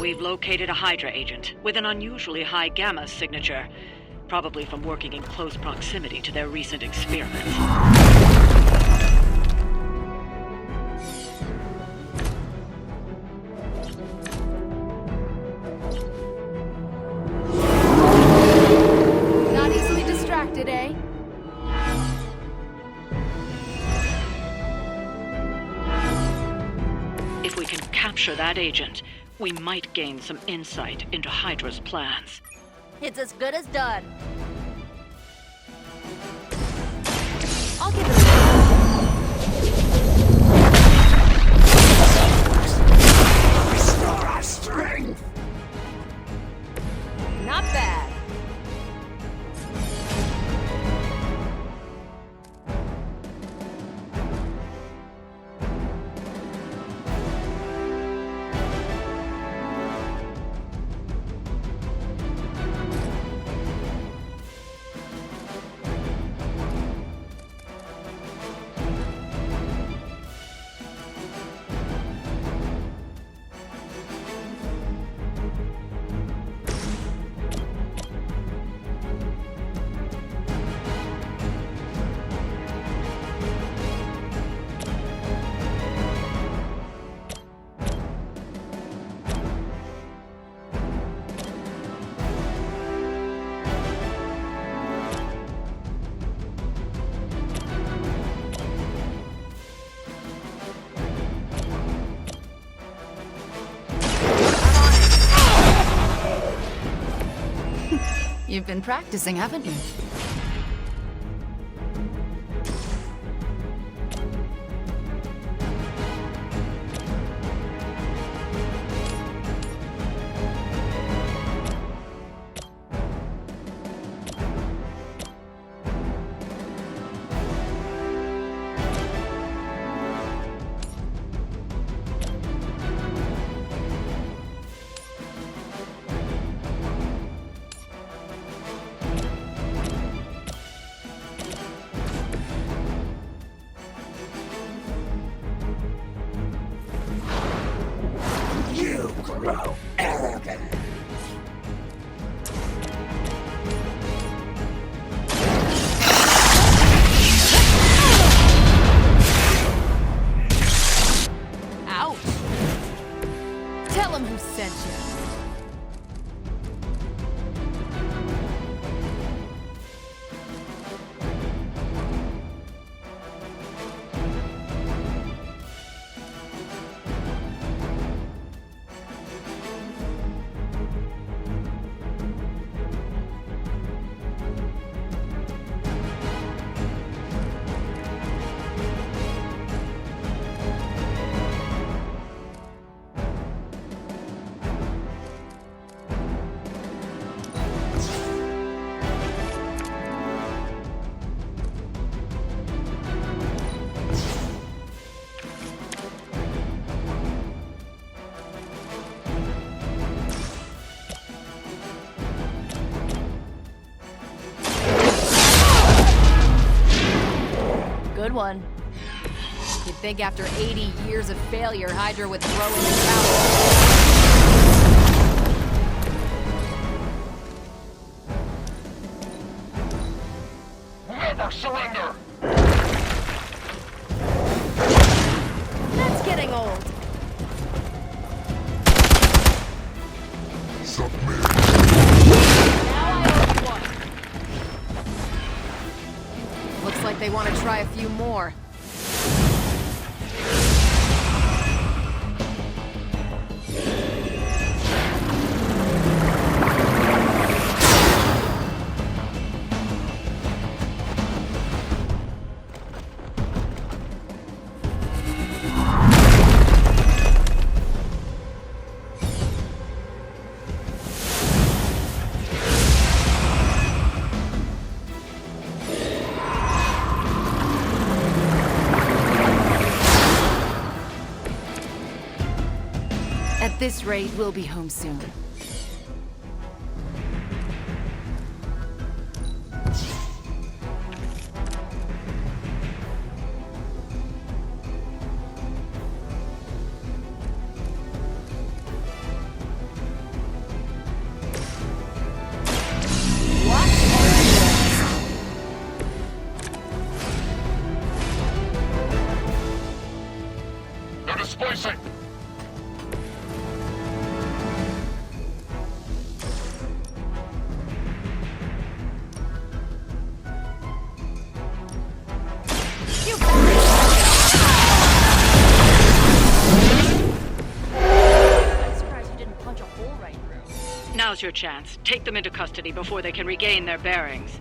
We've located a Hydra agent with an unusually high gamma signature, probably from working in close proximity to their recent experiments. Not easily distracted, eh? If we can capture that agent, we might gain some insight into Hydra's plans. It's as good as done. I'll give it a Restore our strength! Not bad. You've been practicing, haven't you? You grow arrogant! Ouch! Tell him who sent you. Good one. You'd think after 80 years of failure, Hydra would throw in the towel. Never surrender! That's getting old. Submit! Now I owe you one. Looks like they want to try a few more. At this rate, we'll be home soon. Now's your chance. Take them into custody before they can regain their bearings.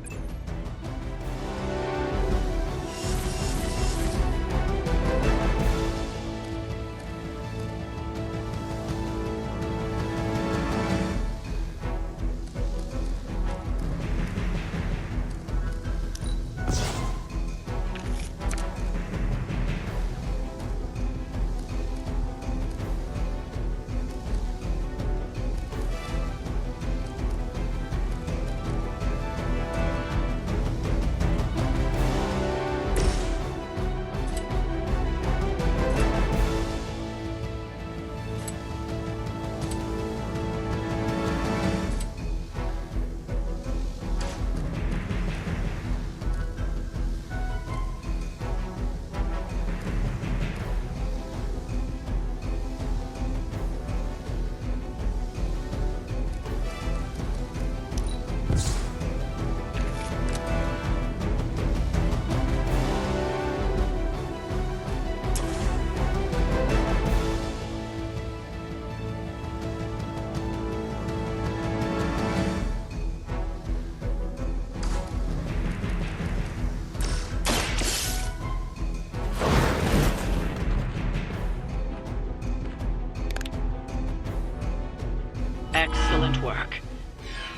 Excellent work.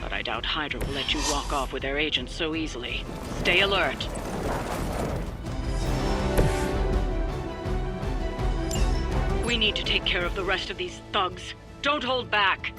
But I doubt Hydra will let you walk off with their agents so easily. Stay alert. We need to take care of the rest of these thugs. Don't hold back.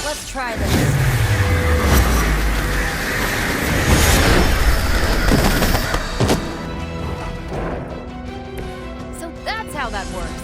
Let's try this. So that's how that works.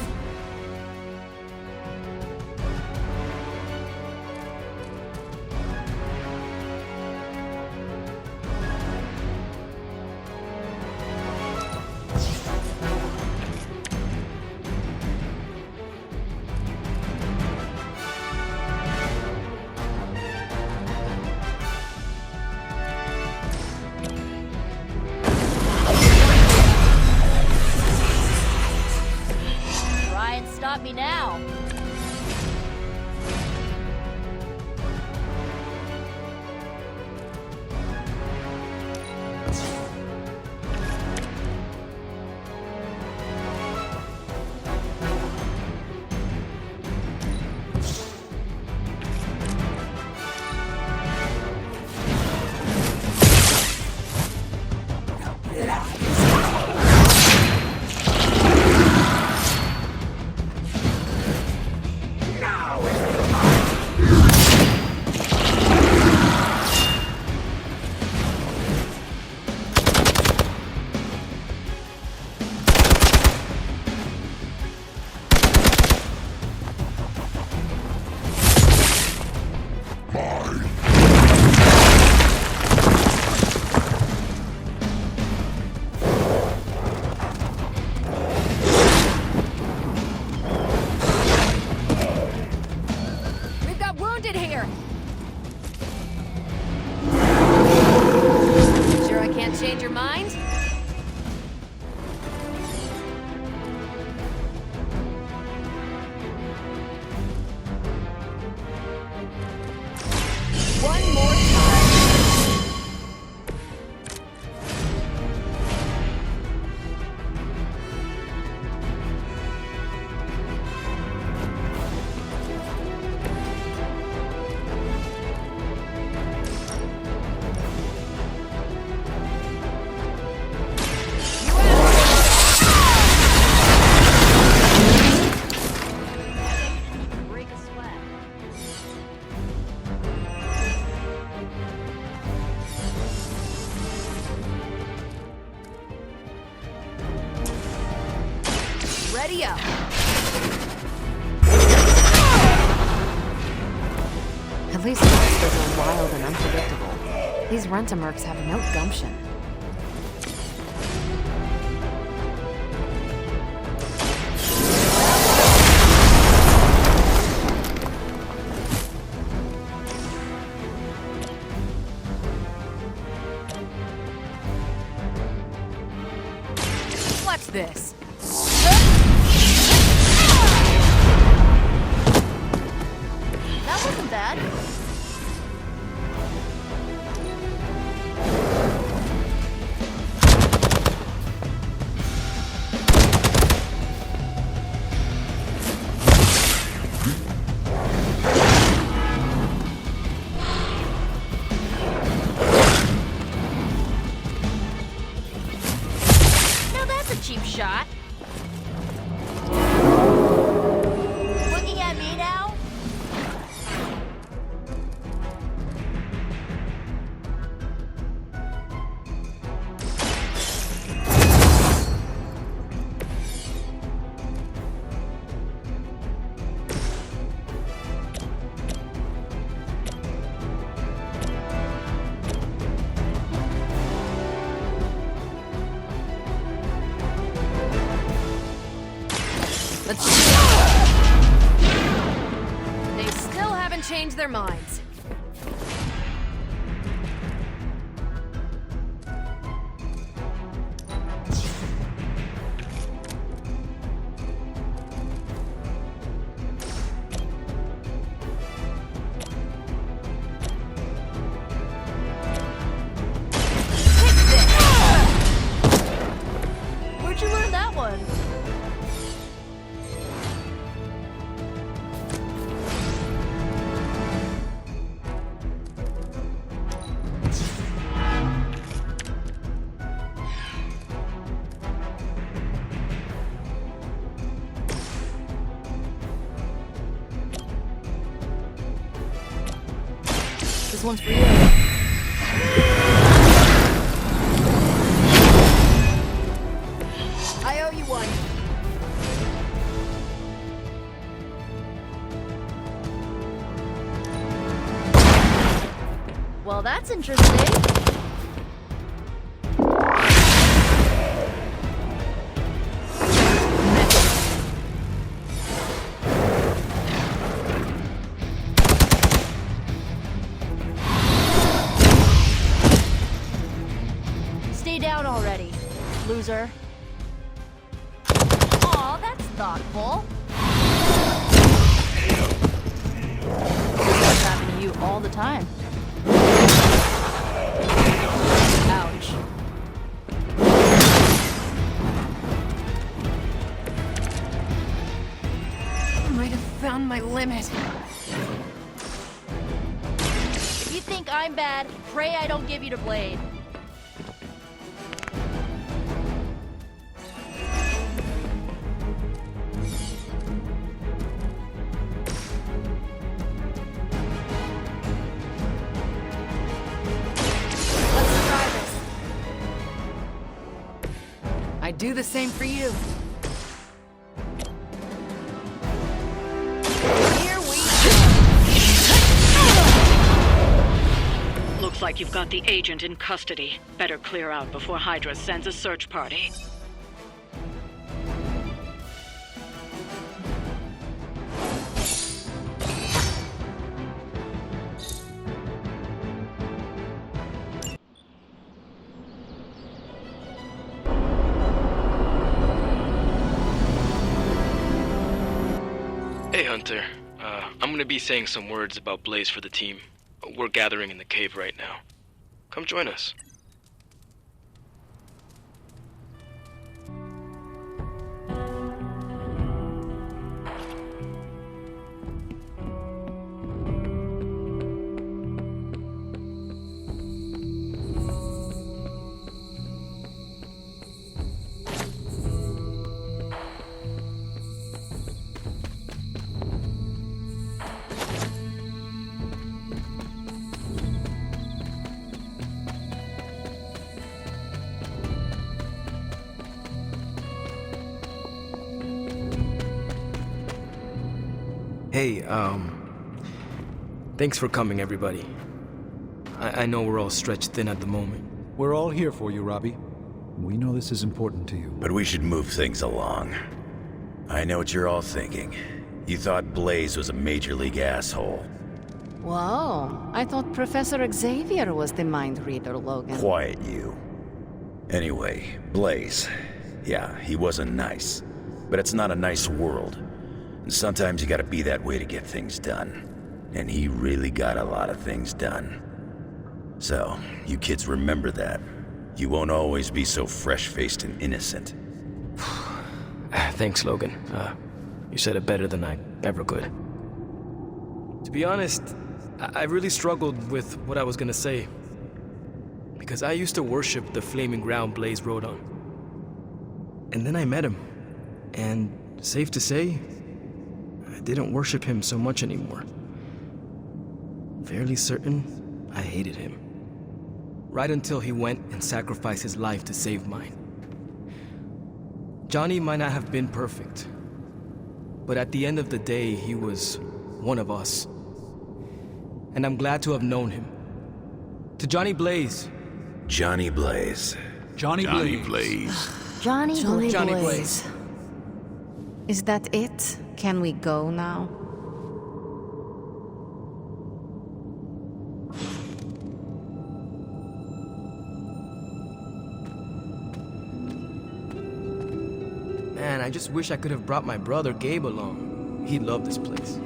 Ready up. At least monsters are wild and unpredictable. These rent-a-mercs have no gumption. Watch this. That wasn't bad. Now that's a cheap shot. Looking at me now? Let's They still haven't changed their minds. Take this. Where'd you learn that one? This one's for you. I owe you one. Well, that's interesting. Stay down already, loser. Aw, that's thoughtful. This happens to you all the time. Ouch. I might have found my limit. If you think I'm bad, pray I don't give you the blade. Let's try this. I'd do the same for you. Here we Looks like you've got the agent in custody. Better clear out before Hydra sends a search party. Hey Hunter, I'm gonna be saying some words about Blaze for the team. We're gathering in the cave right now. Come join us. Hey, thanks for coming, everybody. I know we're all stretched thin at the moment. We're all here for you, Robbie. We know this is important to you. But we should move things along. I know what you're all thinking. You thought Blaze was a major league asshole. Whoa, I thought Professor Xavier was the mind reader, Logan. Quiet, you. Anyway, Blaze. Yeah, he wasn't nice. But it's not a nice world. And sometimes you gotta be that way to get things done. And he really got a lot of things done. So, you kids remember that. You won't always be so fresh-faced and innocent. Thanks, Logan. You said it better than I ever could. To be honest, I really struggled with what I was gonna say. Because I used to worship the flaming ground Blaze rode on. And then I met him. And safe to say, I didn't worship him so much anymore. Fairly certain I hated him. Right until he went and sacrificed his life to save mine. Johnny might not have been perfect, but at the end of the day, he was one of us. And I'm glad to have known him. To Johnny Blaze. Johnny Blaze. Johnny Blaze. Johnny Johnny Blaze. Is that it? Can we go now? Man, I just wish I could have brought my brother Gabe along. He'd love this place.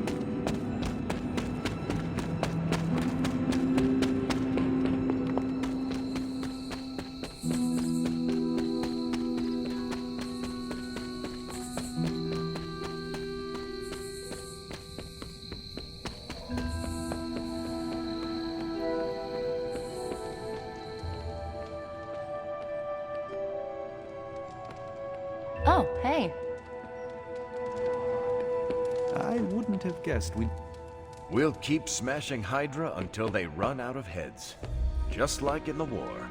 Oh, hey. I wouldn't have guessed we'd... We'll keep smashing Hydra until they run out of heads. Just like in the war.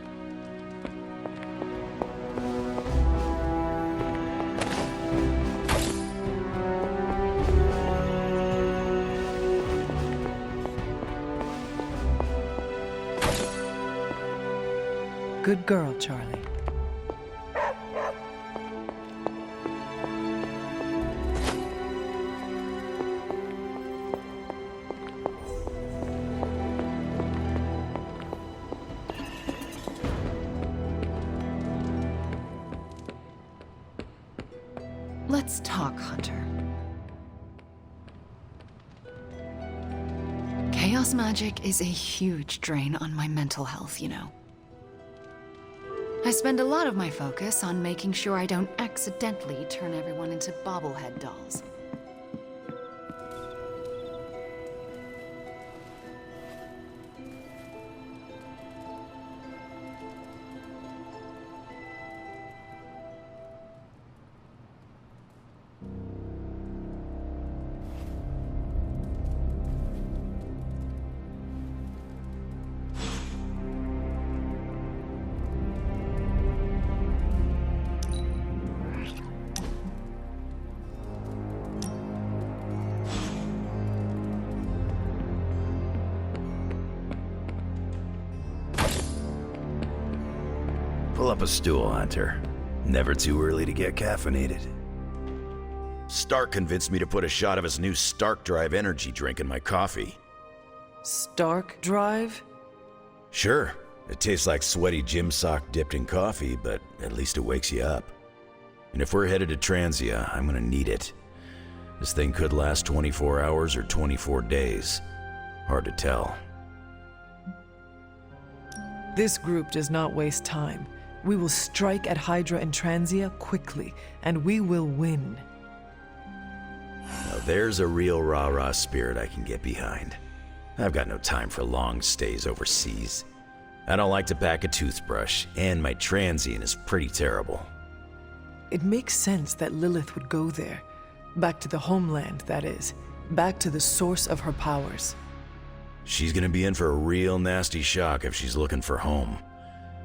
Good girl, Charlie. Let's talk, Hunter. Chaos magic is a huge drain on my mental health, you know. I spend a lot of my focus on making sure I don't accidentally turn everyone into bobblehead dolls. Pull up a stool, Hunter. Never too early to get caffeinated. Stark convinced me to put a shot of his new Stark Drive energy drink in my coffee. Stark Drive? Sure, it tastes like sweaty gym sock dipped in coffee, but at least it wakes you up. And if we're headed to Transia, I'm gonna need it. This thing could last 24 hours or 24 days. Hard to tell. This group does not waste time. We will strike at Hydra and Transia quickly, and we will win. Now there's a real rah-rah spirit I can get behind. I've got no time for long stays overseas. I don't like to pack a toothbrush, and my transient is pretty terrible. It makes sense that Lilith would go there. Back to the homeland, that is. Back to the source of her powers. She's gonna be in for a real nasty shock if she's looking for home.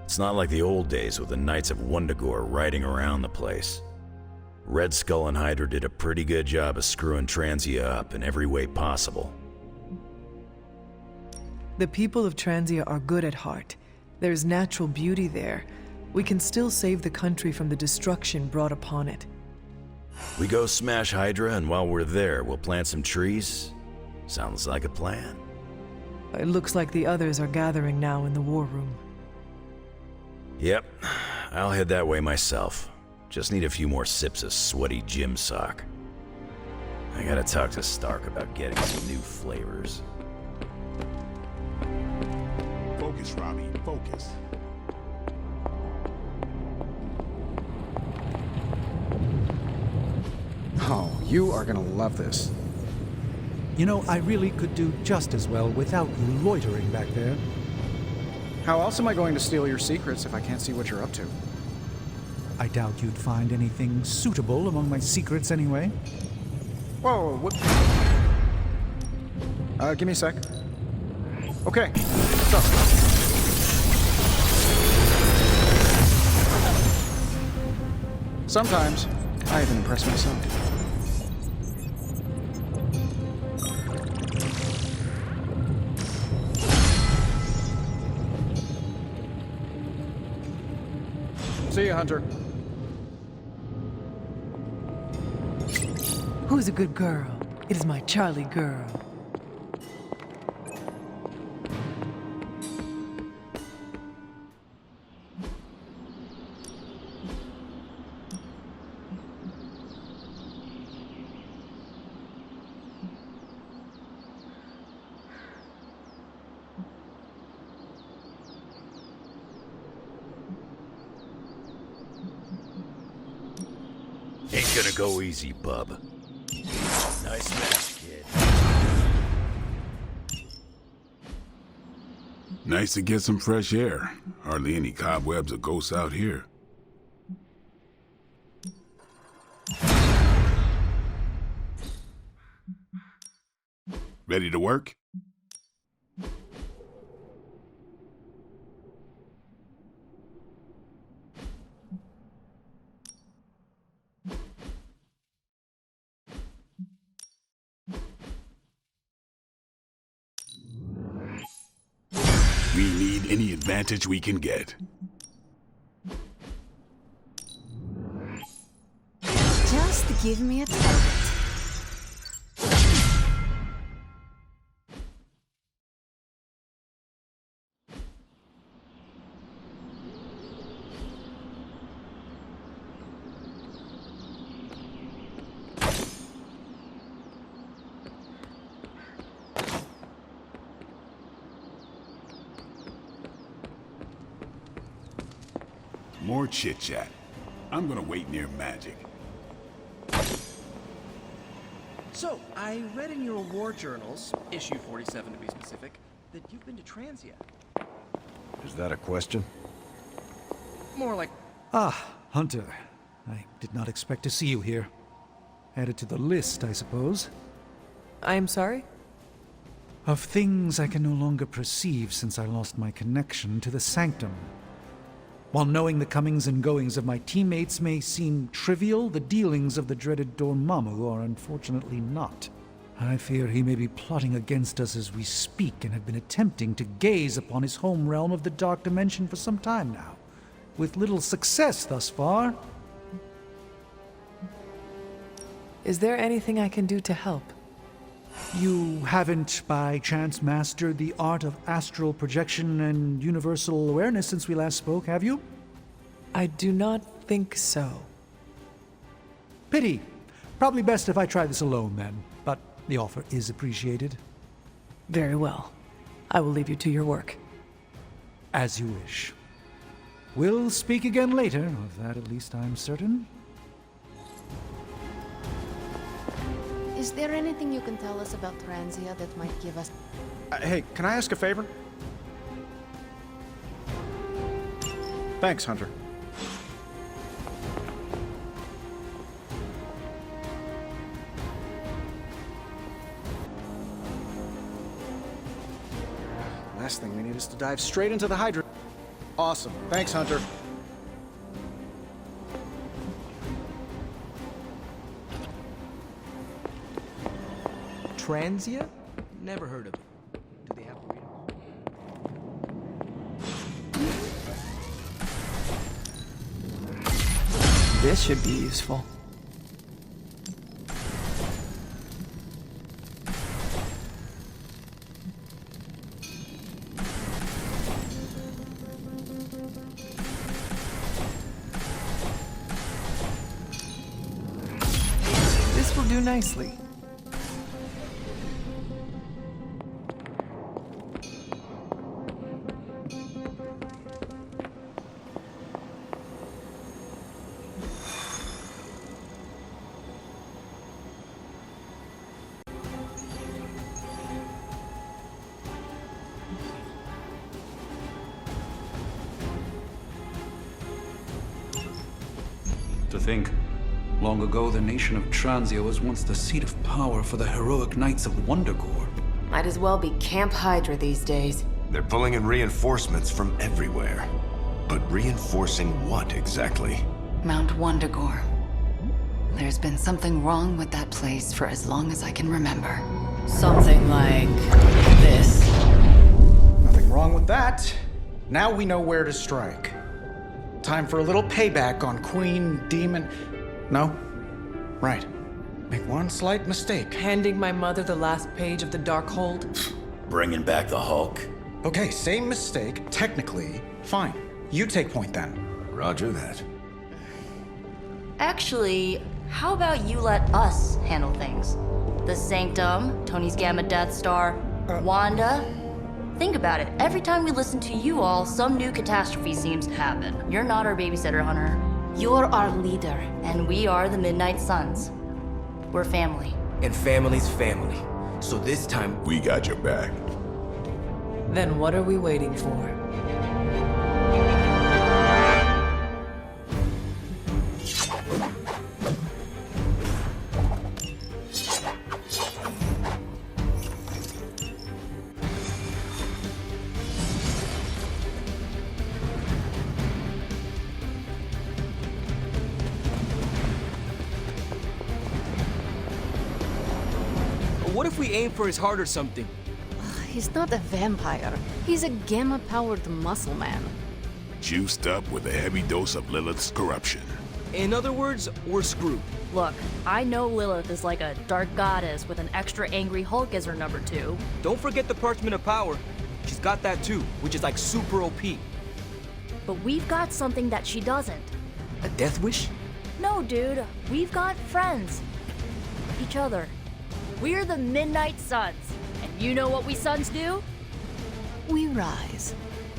It's not like the old days with the Knights of Wundagore riding around the place. Red Skull and Hydra did a pretty good job of screwing Transia up in every way possible. The people of Transia are good at heart. There's natural beauty there. We can still save the country from the destruction brought upon it. We go smash Hydra, and while we're there, we'll plant some trees? Sounds like a plan. It looks like the others are gathering now in the war room. Yep, I'll head that way myself. Just need a few more sips of sweaty gym sock. I gotta talk to Stark about getting some new flavors. Focus, Robbie, focus. Oh, you are gonna love this. You know, I really could do just as well without you loitering back there. How else am I going to steal your secrets if I can't see what you're up to? I doubt you'd find anything suitable among my secrets anyway. Whoa, what? Give me a sec. Okay, what's up? Sometimes, I even impress myself. See you, Hunter. Who's a good girl? It is my Charlie girl. Ain't gonna go easy, bub. Nice match, kid. Nice to get some fresh air. Hardly any cobwebs or ghosts out here. Ready to work? We need any advantage we can get. Just give me a target. More chit-chat. I'm gonna wait near Magic. So, I read in your war journals, issue 47 to be specific, that you've been to Transia. Is that a question? More like... Ah, Hunter. I did not expect to see you here. Added to the list, I suppose. I am sorry? Of things I can no longer perceive since I lost my connection to the Sanctum. While knowing the comings and goings of my teammates may seem trivial, the dealings of the dreaded Dormammu are unfortunately not. I fear he may be plotting against us as we speak and have been attempting to gaze upon his home realm of the Dark Dimension for some time now, with little success thus far. Is there anything I can do to help? You haven't, by chance, mastered the art of astral projection and universal awareness since we last spoke, have you? I do not think so. Pity. Probably best if I try this alone, then. But the offer is appreciated. Very well. I will leave you to your work. As you wish. We'll speak again later, of that at least I'm certain. Is there anything you can tell us about Transia that might give us... Hey, can I ask a favor? Thanks, Hunter. Last thing we need is to dive straight into the Hydra. Awesome. Thanks, Hunter. Transia? Never heard of it. Do they have burritos? This should be useful. This will do nicely. To think, long ago the nation of Transia was once the seat of power for the heroic knights of Wondagore. Might as well be Camp Hydra these days. They're pulling in reinforcements from everywhere. But reinforcing what exactly? Mount Wondagore. There's been something wrong with that place for as long as I can remember. Something like this. Nothing wrong with that. Now we know where to strike. Time for a little payback on Queen, Demon... No? Right. Make one slight mistake. Handing my mother the last page of the Darkhold? Bringing back the Hulk. Okay, same mistake, technically. Fine. You take point then. Roger that. Actually, how about you let us handle things? The Sanctum, Tony's Gamma Death Star, Wanda. Think about it. Every time we listen to you all, some new catastrophe seems to happen. You're not our babysitter, Hunter. You're our leader, and we are the Midnight Suns. We're family. And family's family. So this time, We got your back. Then what are we waiting for? what if we aim for his heart or something? He's not a vampire. He's a gamma-powered muscle man. Juiced up with a heavy dose of Lilith's corruption. In other words, we're screwed. Look, I know Lilith is like a dark goddess with an extra angry Hulk as her number 2. Don't forget the Parchment of Power. She's got that too, which is like super OP. But we've got something that she doesn't. A death wish? No, dude. We've got friends. Each other. We're the Midnight Suns. And you know what we Suns do? We rise.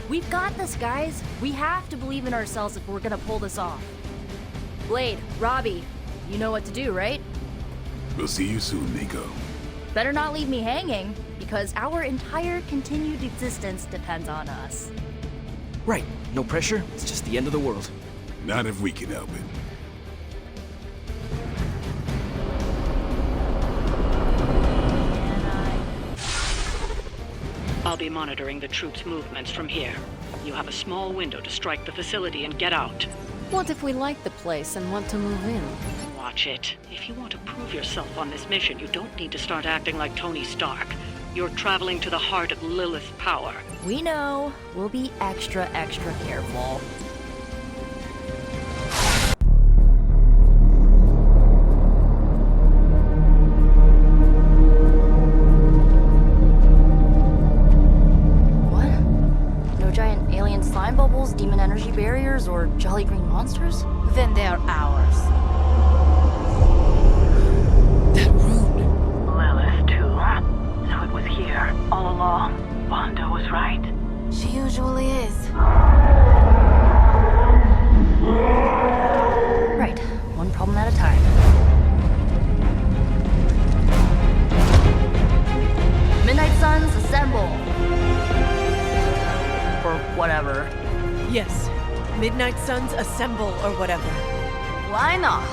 We've got this, guys. We have to believe in ourselves if we're gonna pull this off. Blade, Robbie, you know what to do, right? We'll see you soon, Nico. Better not leave me hanging, because our entire continued existence depends on us. Right. No pressure. It's just the end of the world. Not if we can help it. I'll be monitoring the troops' movements from here. You have a small window to strike the facility and get out. What if we like the place and want to move in? Watch it. If you want to prove yourself on this mission, you don't need to start acting like Tony Stark. You're traveling to the heart of Lilith's power. We know. We'll be extra careful. Slime bubbles, demon energy barriers, or jolly green monsters? Then they're ours. That rune. Lilith, too. So it was here, all along. Wanda was right. She usually is. Right. One problem at a time. Midnight Suns, assemble! Or whatever. Yes. Midnight Suns assemble or whatever. Why not?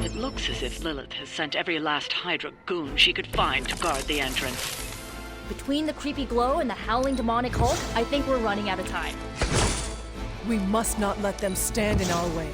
It looks as if Lilith has sent every last Hydra goon she could find to guard the entrance. Between the creepy glow and the howling demonic Hulk, I think we're running out of time. We must not let them stand in our way.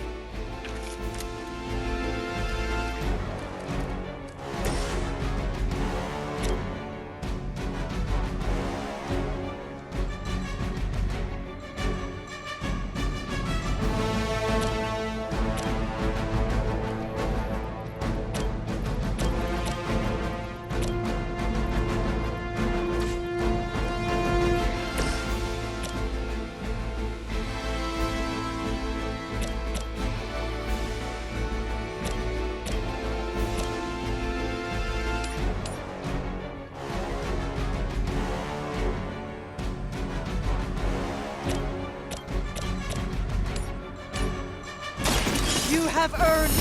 have earned.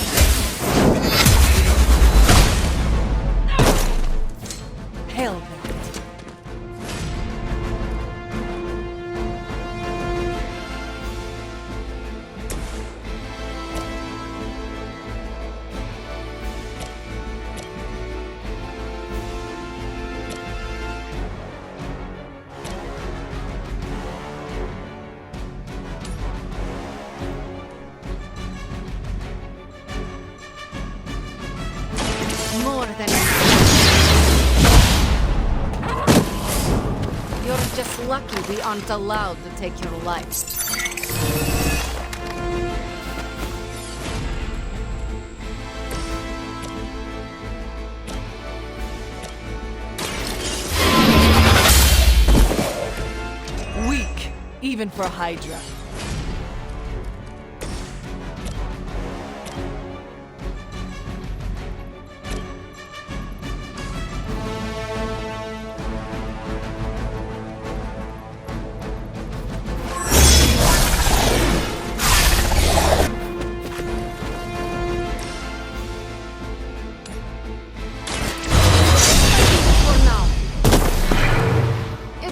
Hell with it. More than You're just lucky we aren't allowed to take your life. Weak, even for Hydra.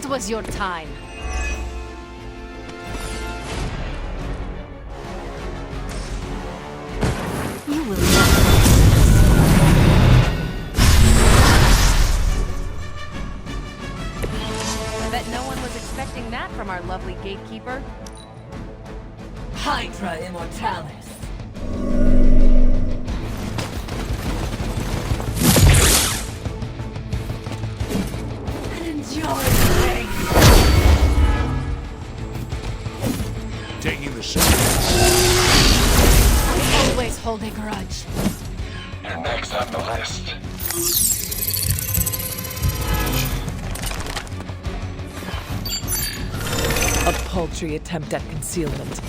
Was your time. You will not. I bet no one was expecting that from our lovely gatekeeper. Hydra Immortalis. Taking the shot. I always hold a grudge. You're next on the list. A paltry attempt at concealment.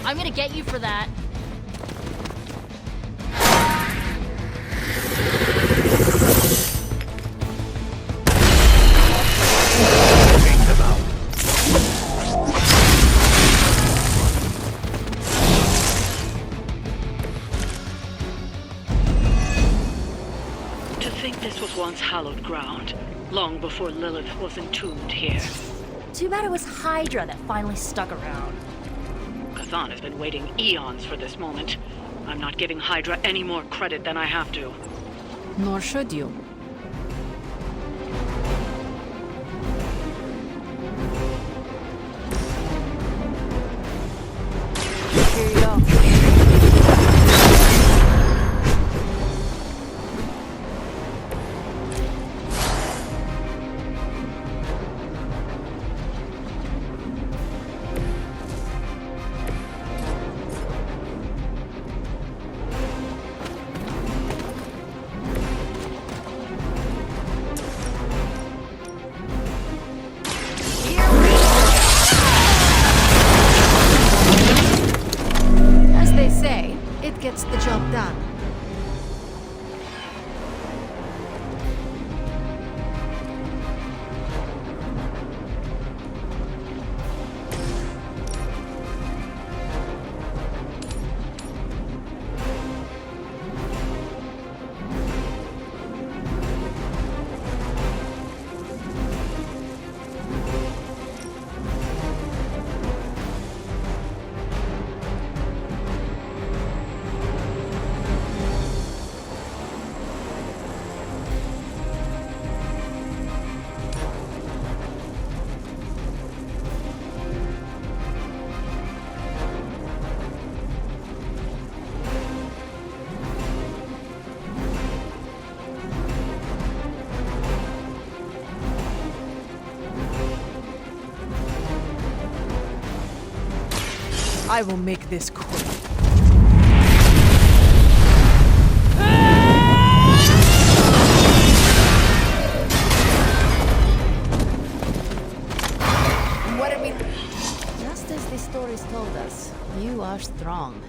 I'm gonna get you for that. Once hallowed ground, long before Lilith was entombed here. Too bad it was Hydra that finally stuck around. Cathan has been waiting eons for this moment. I'm not giving Hydra any more credit than I have to. Nor should you. Here you go. Gets the job done. I will make this quick. What did we... Just as the stories told us, you are strong.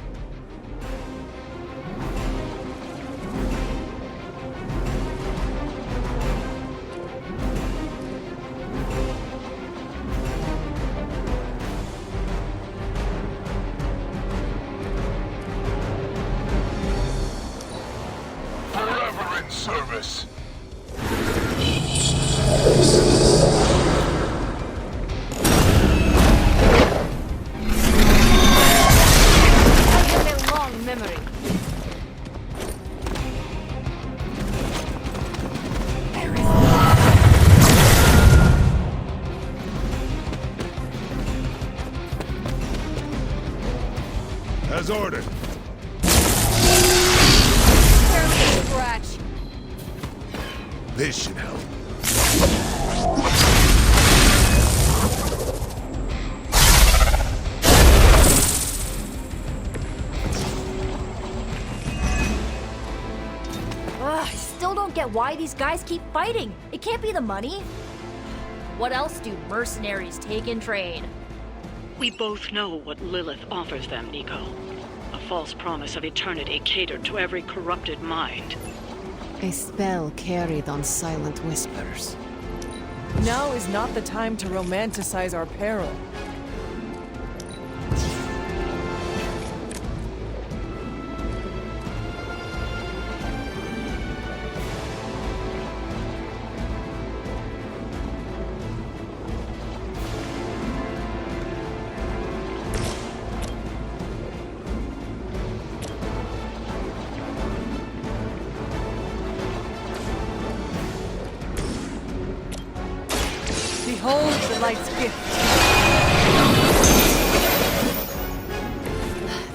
service. I have a long memory. As ordered. Barely a scratch. This should help. Ugh, I still don't get why these guys keep fighting. It can't be the money. What else do mercenaries take in trade? We both know what Lilith offers them, Nico. A false promise of eternity catered to every corrupted mind. A spell carried on silent whispers. Now is not the time to romanticize our peril. Behold the light's gift.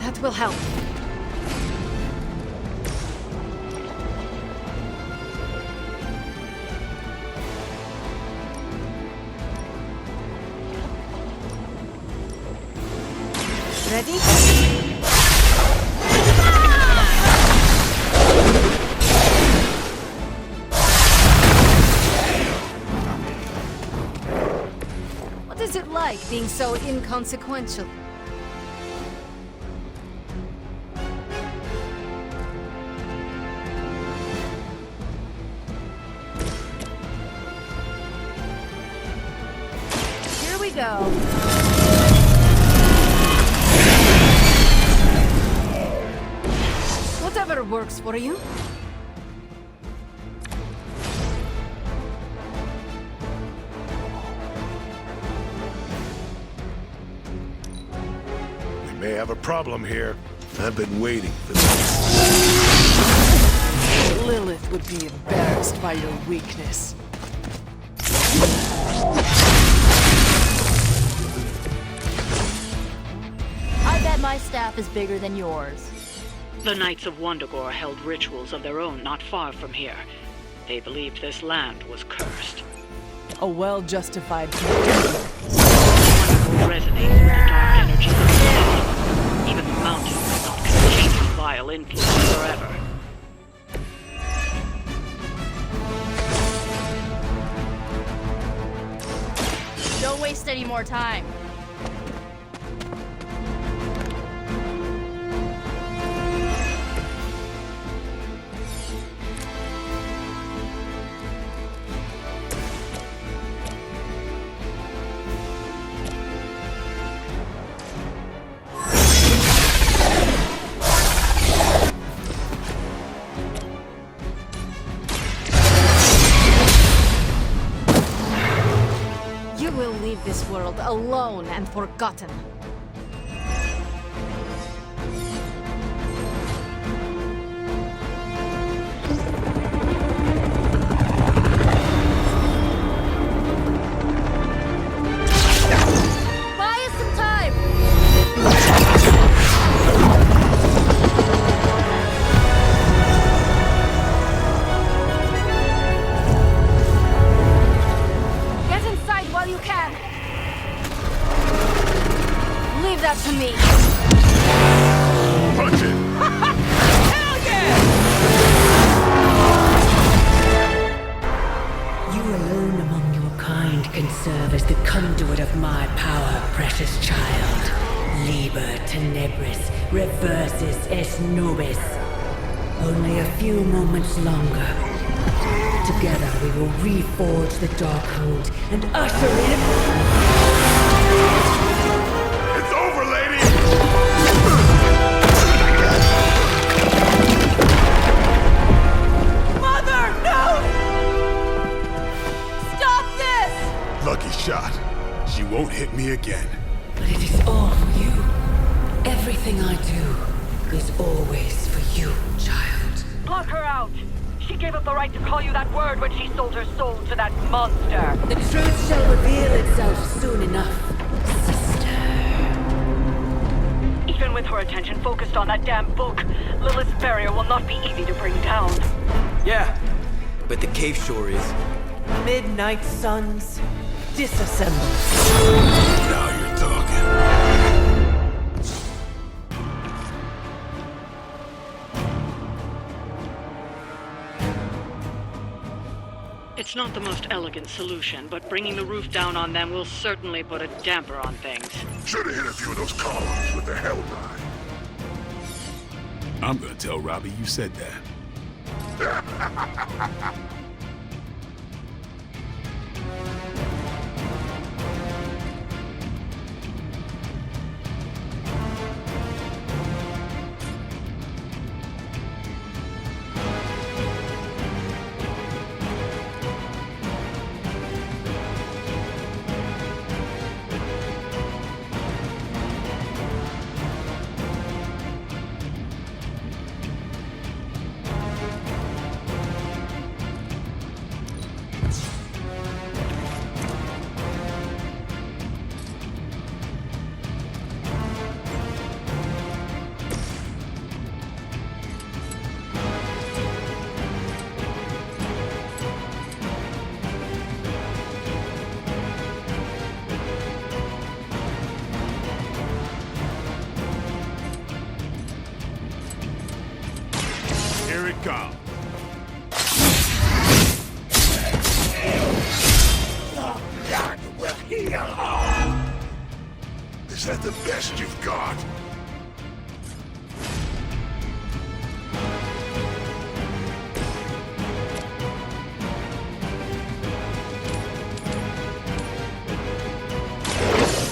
That will help. Ready? What is it like being so inconsequential? Here we go. Whatever works for you. We may have a problem here. I've been waiting for this. Lilith would be embarrassed by your weakness. I bet my staff is bigger than yours. The Knights of Wondagore held rituals of their own not far from here. They believed this land was cursed. A well-justified Wondagore resonates with the dark energies of the city. Even the mountain could not contain its vile influence forever. Don't waste any more time. You will leave this world alone and forgotten. Buy us some time! Get inside while you can! Leave that to me! Punch it! Hell yeah! You alone among your kind can serve as the conduit of my power, precious child. Liber tenebris, reversus es nobis. Only a few moments longer. Together we will reforge the Darkhold and usher in... It's over, lady! Mother! shot. She won't hit me again. But it is all for you. Everything I do is always for you, child. Block her out! She gave up the right to call you that word when she sold her soul to that monster. The truth shall reveal itself soon enough, sister. Even with her attention focused on that damn book, Lilith's barrier will not be easy to bring down. Yeah, but the cave sure is. Midnight suns, disassemble. Now you're talking. It's not the most elegant solution, but bringing the roof down on them will certainly put a damper on things. Should've hit a few of those columns with the Hellride. I'm gonna tell Robbie you said that. Here it comes. God will heal. Is that the best you've got?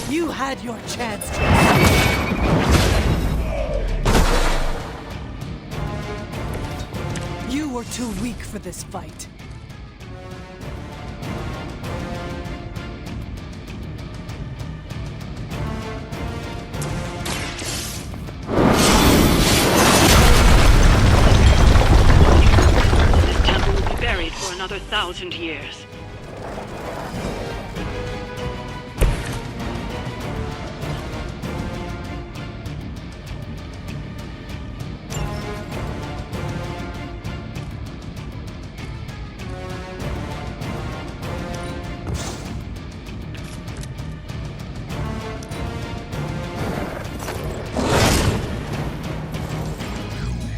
You had your chance. You were too weak for this fight. This temple will be buried for another 1,000 years.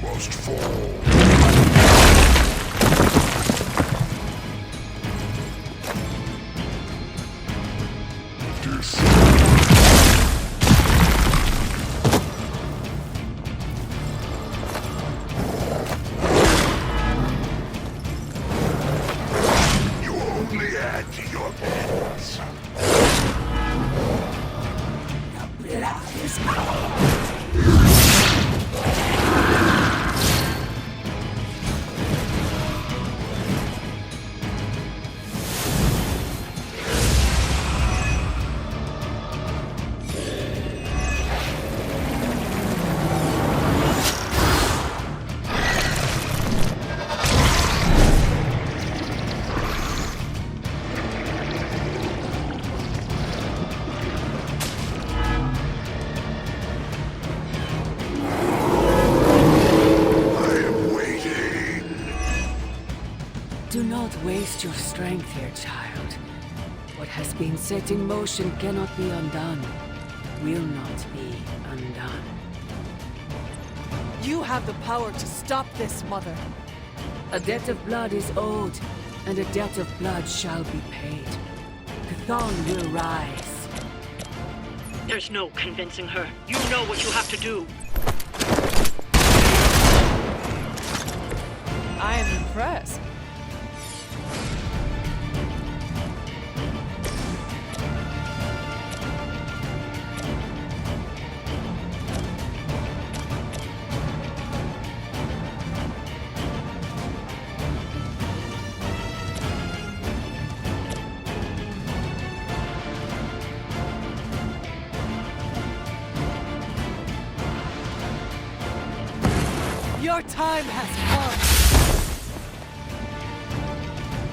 Must fall. You only add to your burdens. The blood is Do not waste your strength here, child. What has been set in motion cannot be undone. Will not be undone. You have the power to stop this, Mother. A debt of blood is owed, and a debt of blood shall be paid. Chthon will rise. There's no convincing her. You know what you have to do. I am impressed. Your time has come.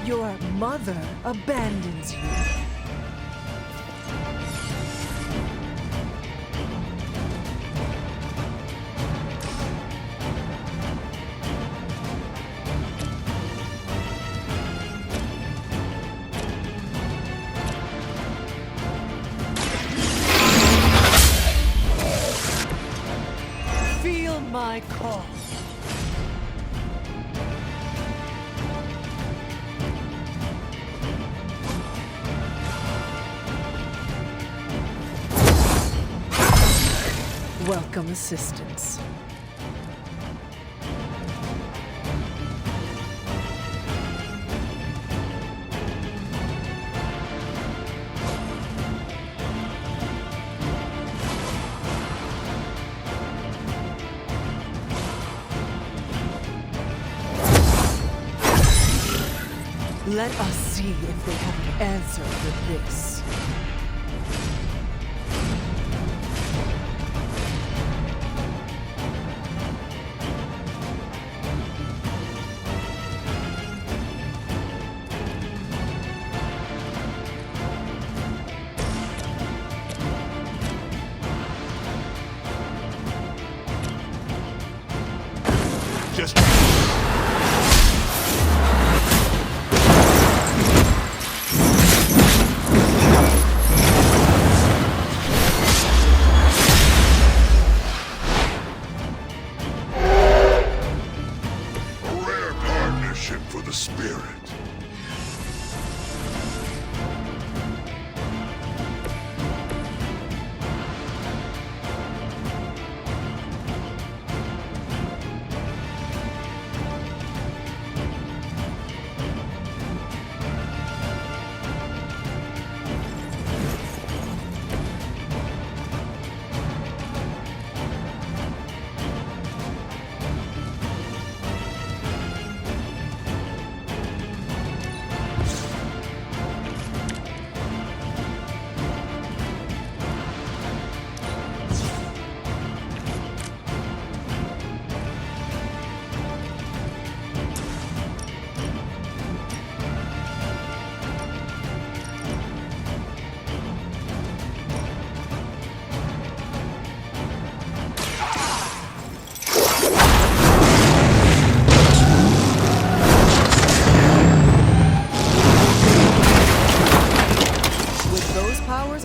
Your mother abandons you. Feel my call. Welcome assistance. Let us see if they have an answer for this. Just... Rare partnership for the spirit.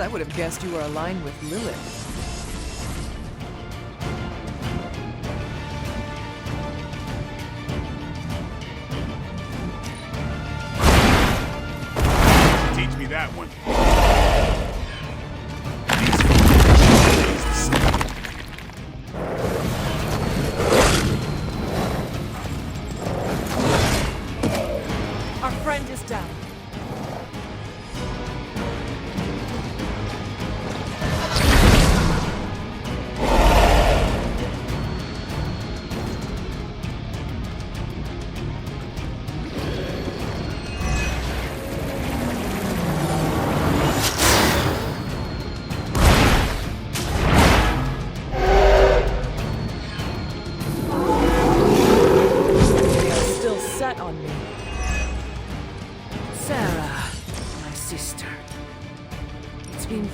I would have guessed you were aligned with Lilith. Teach me that one. Our friend is down.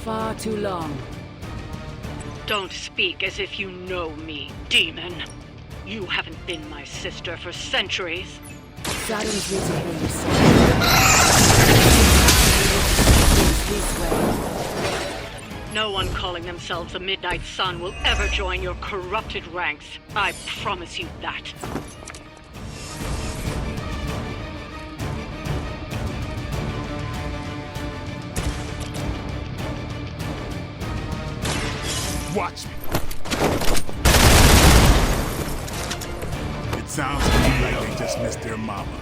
Far too long. Don't speak as if you know me, demon. You haven't been my sister for centuries. Saddens me to hear you say. This way. No one calling themselves a Midnight Sun will ever join your corrupted ranks. I promise you that. Watch me. It sounds to me like they just missed their mama.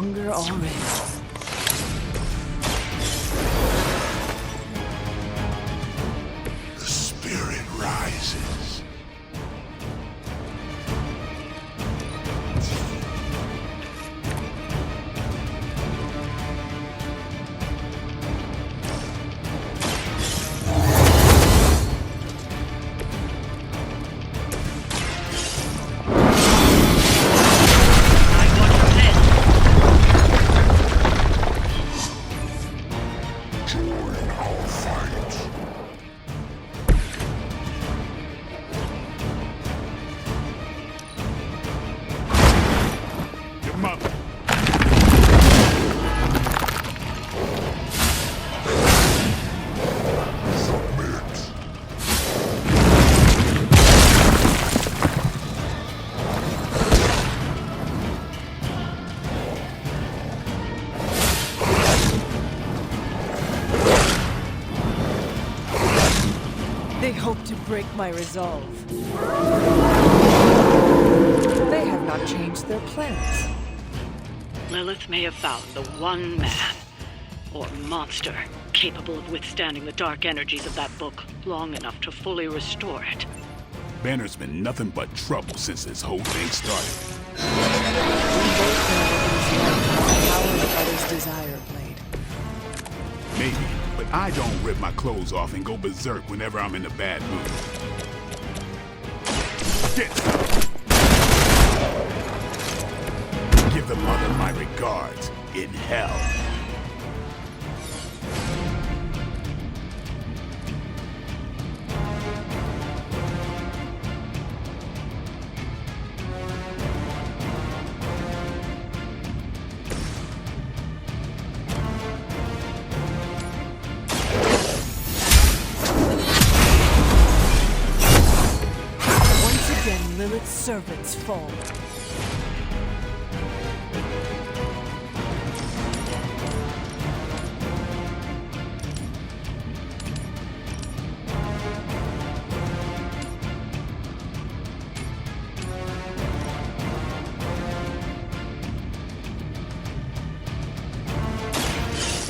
stronger already. The spirit rises. They hope to break my resolve. They have not changed their plans. Lilith may have found the one man, or monster, capable of withstanding the dark energies of that book long enough to fully restore it. Banner's been nothing but trouble since this whole thing started. We both know that it is like the power of others' desire blade. Maybe, but I don't rip my clothes off and go berserk whenever I'm in a bad mood. Get some! Give the mother my regards in hell. Lilith's servants fall.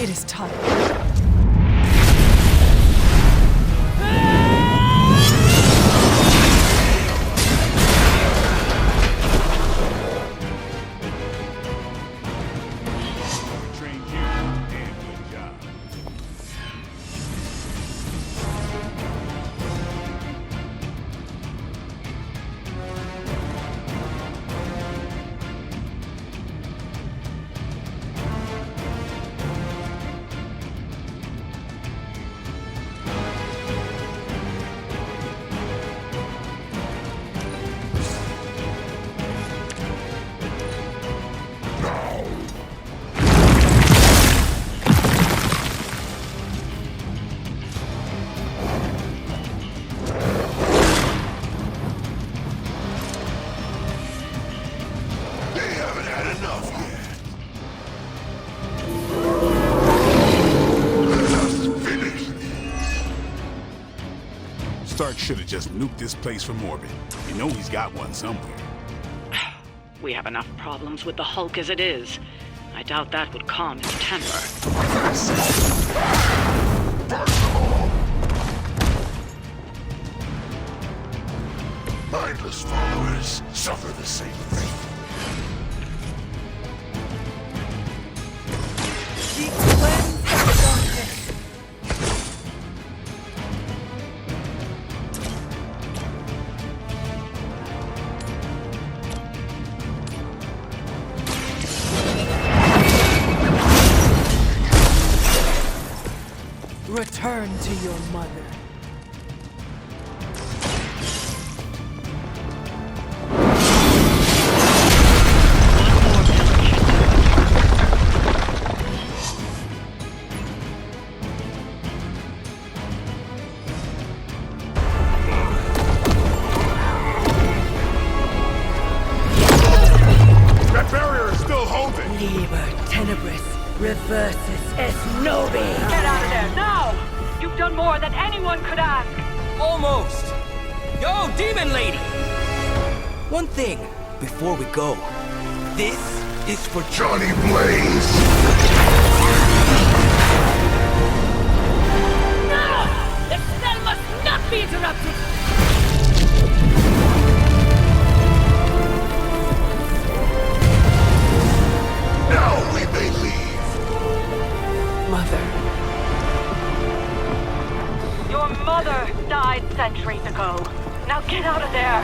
It is time. Stark should have just nuked this place from orbit. You know he's got one somewhere. We have enough problems with the Hulk as it is. I doubt that would calm his temper. Mindless followers suffer the same fate. Return to your mother. That barrier is still holding! Liber tenebris reversus es nobi. Get out of there, now! You've done more than anyone could ask! Almost! Yo, demon lady! One thing, before we go. This is for Johnny Blaze. No! The spell must not be interrupted! Now we may leave. Mother. Your mother died centuries ago. Now get out of there!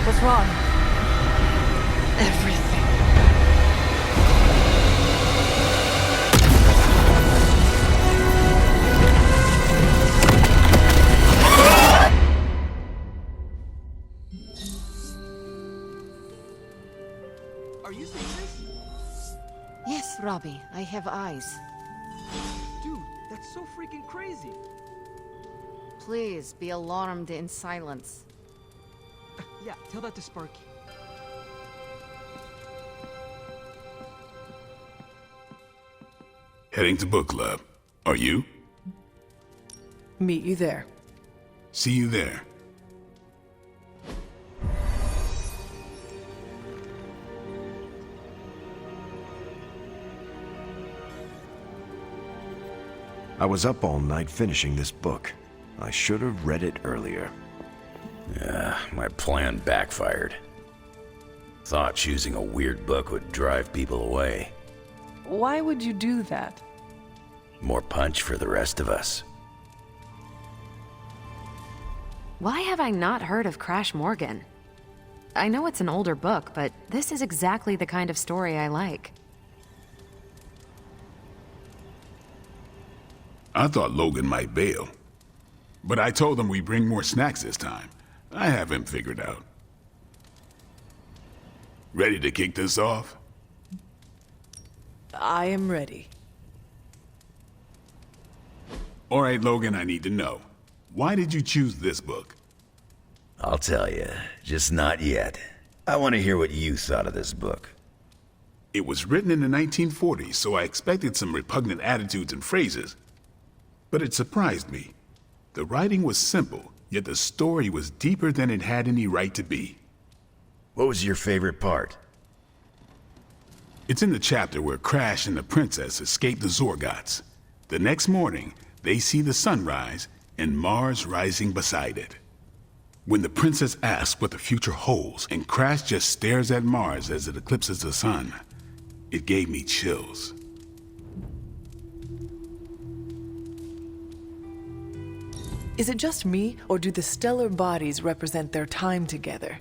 What's wrong? Everything. Are you seeing this? Yes, Robbie, I have eyes. Dude, that's so freaking crazy. Please be alarmed in silence. Yeah, tell that to Sparky. Heading to book club. Are you? Meet you there. See you there. I was up all night finishing this book. I should have read it earlier. Yeah, my plan backfired. Thought choosing a weird book would drive people away. Why would you do that? More punch for the rest of us. Why have I not heard of Crash Morgan? I know it's an older book, but this is exactly the kind of story I like. I thought Logan might bail. But I told him we'd bring more snacks this time. I have him figured out. Ready to kick this off? I am ready. All right, Logan, I need to know. Why did you choose this book? I'll tell you, just not yet. I want to hear what you thought of this book. It was written in the 1940s, so I expected some repugnant attitudes and phrases. But it surprised me. The writing was simple, yet the story was deeper than it had any right to be. What was your favorite part? It's in the chapter where Crash and the princess escape the Zorgots. The next morning, they see the sun rise and Mars rising beside it. When the princess asks what the future holds and Crash just stares at Mars as it eclipses the sun, it gave me chills. Is it just me, or do the stellar bodies represent their time together?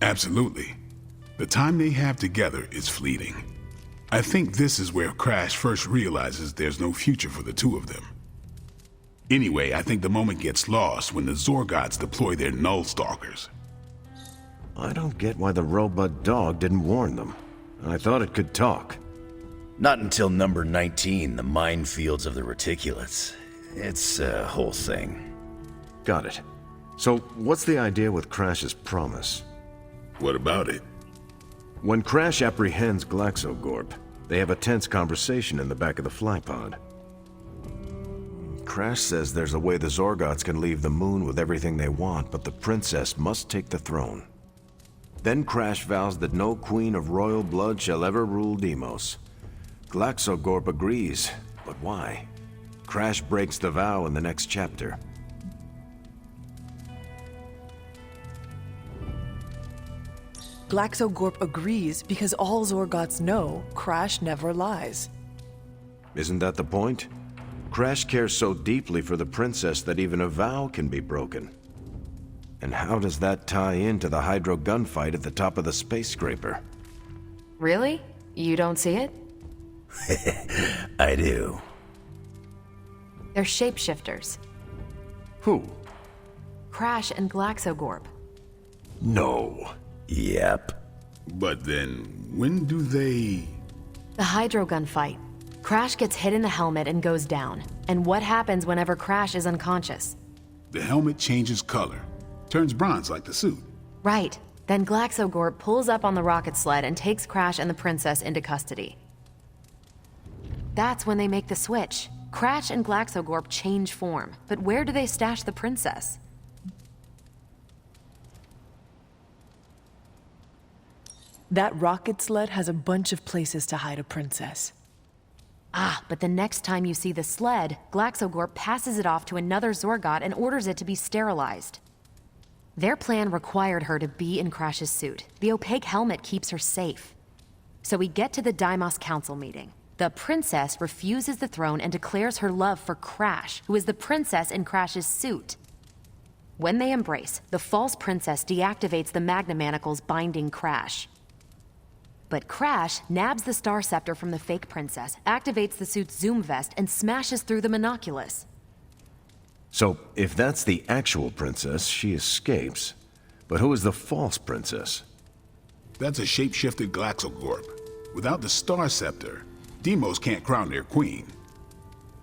Absolutely. The time they have together is fleeting. I think this is where Crash first realizes there's no future for the two of them. Anyway, I think the moment gets lost when the Zorgots deploy their Null Stalkers. I don't get why the robot dog didn't warn them. I thought it could talk. Not until number 19, the minefields of the reticulates. It's a whole thing. Got it. So, what's the idea with Crash's promise? What about it? When Crash apprehends Glaxogorp, They have a tense conversation in the back of the flypod. Crash says there's a way the Zorgots can leave the moon with everything they want, but the princess must take the throne. Then Crash vows that no queen of royal blood shall ever rule Deimos. Glaxogorp agrees, but why? Crash breaks the vow in the next chapter. Glaxogorp agrees because all Zorgots know Crash never lies. Isn't that the point? Crash cares so deeply for the princess that even a vow can be broken. And how does that tie into the Hydra gunfight at the top of the space scraper? Really? You don't see it? I do. They're shapeshifters. Who? Crash and Glaxogorp. No. Yep. But then, when do they... The Hydro gunfight. Crash gets hit in the helmet and goes down. And what happens whenever Crash is unconscious? The helmet changes color. Turns bronze like the suit. Right. Then Glaxogorp pulls up on the rocket sled and takes Crash and the princess into custody. That's when they make the switch. Crash and Glaxogorp change form. But where do they stash the princess? That rocket sled has a bunch of places to hide a princess. Ah, but the next time you see the sled, Glaxogorp passes it off to another Zorgot and orders it to be sterilized. Their plan required her to be in Crash's suit. The opaque helmet keeps her safe. So we get to the Deimos Council meeting. The princess refuses the throne and declares her love for Crash, who is the princess in Crash's suit. When they embrace, the false princess deactivates the Magna Manacles binding Crash. But Crash nabs the Star Scepter from the fake princess, activates the suit's zoom vest, and smashes through the monoculus. So, if that's the actual princess, she escapes. But who is the false princess? That's a shapeshifted Glaxogorp. Without the Star Scepter, Deimos can't crown their queen.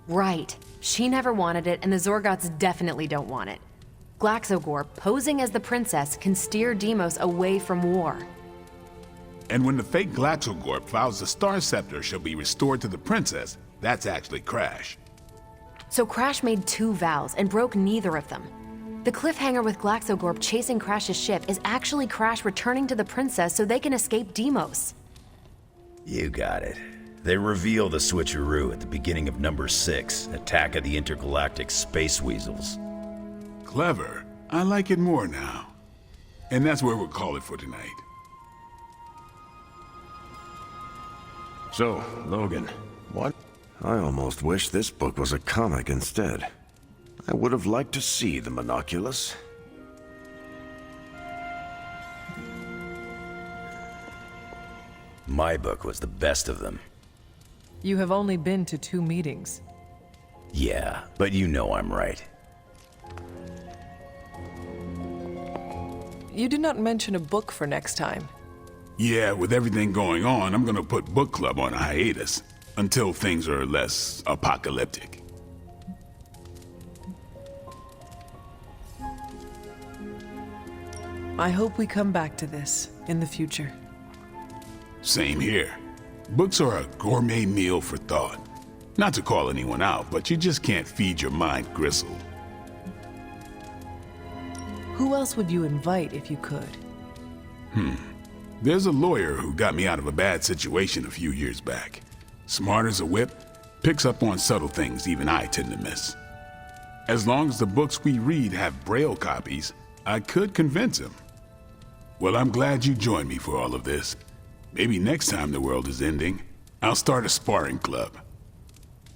Right. She never wanted it, and the Zorgots definitely don't want it. Glaxogorp, posing as the princess, can steer Deimos away from war. And when the fake Glaxogorp vows the Star Scepter shall be restored to the princess, that's actually Crash. So Crash made two vows and broke neither of them. The cliffhanger with Glaxogorp chasing Crash's ship is actually Crash returning to the princess so they can escape Deimos. You got it. They reveal the switcheroo at the beginning of number 6, Attack of the Intergalactic Space Weasels. Clever. I like it more now. And that's where we'll call it for tonight. So, Logan, what? I almost wish this book was a comic instead. I would have liked to see the monoculus. My book was the best of them. You have only been to 2 meetings. Yeah, but you know I'm right. You did not mention a book for next time. Yeah, with everything going on, I'm gonna put book club on a hiatus. Until things are less apocalyptic. I hope we come back to this in the future. Same here. Books are a gourmet meal for thought. Not to call anyone out, but you just can't feed your mind gristle. Who else would you invite if you could? There's a lawyer who got me out of a bad situation a few years back. Smart as a whip, picks up on subtle things even I tend to miss. As long as the books we read have Braille copies, I could convince him. Well, I'm glad you joined me for all of this. Maybe next time the world is ending, I'll start a sparring club.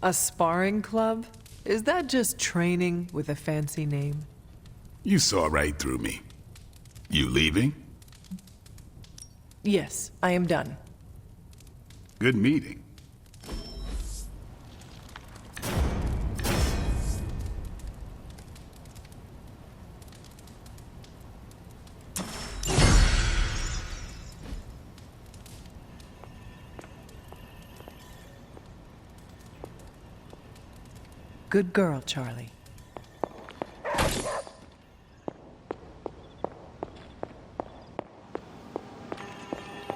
A sparring club? Is that just training with a fancy name? You saw right through me. You leaving? Yes, I am done. Good meeting. Good girl, Charlie.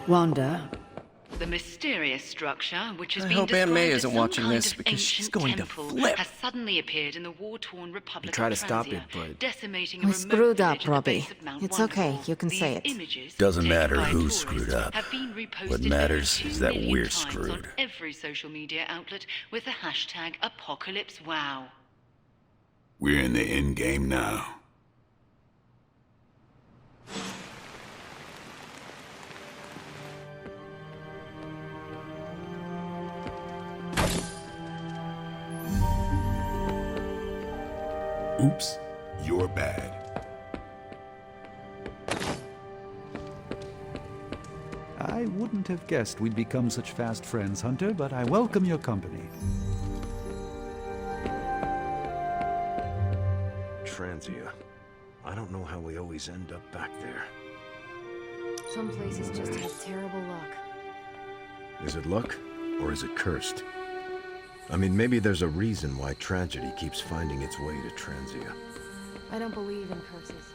Wanda, The mysterious structure, which has I been hope Aunt May described as isn't some watching kind this of because she's ancient going to temple, flip. has suddenly appeared in the war-torn Republic We try of to stop Transia, it, but decimating a We remote screwed up, village at the Robbie. base of Mount It's Wonderful. okay, you can These say it. images, Doesn't taken matter by who tourists, screwed up. have been reposted What over matters 2 is that million we're times screwed. on every social media outlet with the hashtag #ApocalypseWow. We're in the end game now. Oops, you're bad. I wouldn't have guessed we'd become such fast friends, Hunter, but I welcome your company. Transia. I don't know how we always end up back there. Some places just have terrible luck. Is it luck, or is it cursed? I mean, maybe there's a reason why tragedy keeps finding its way to Transia. I don't believe in curses.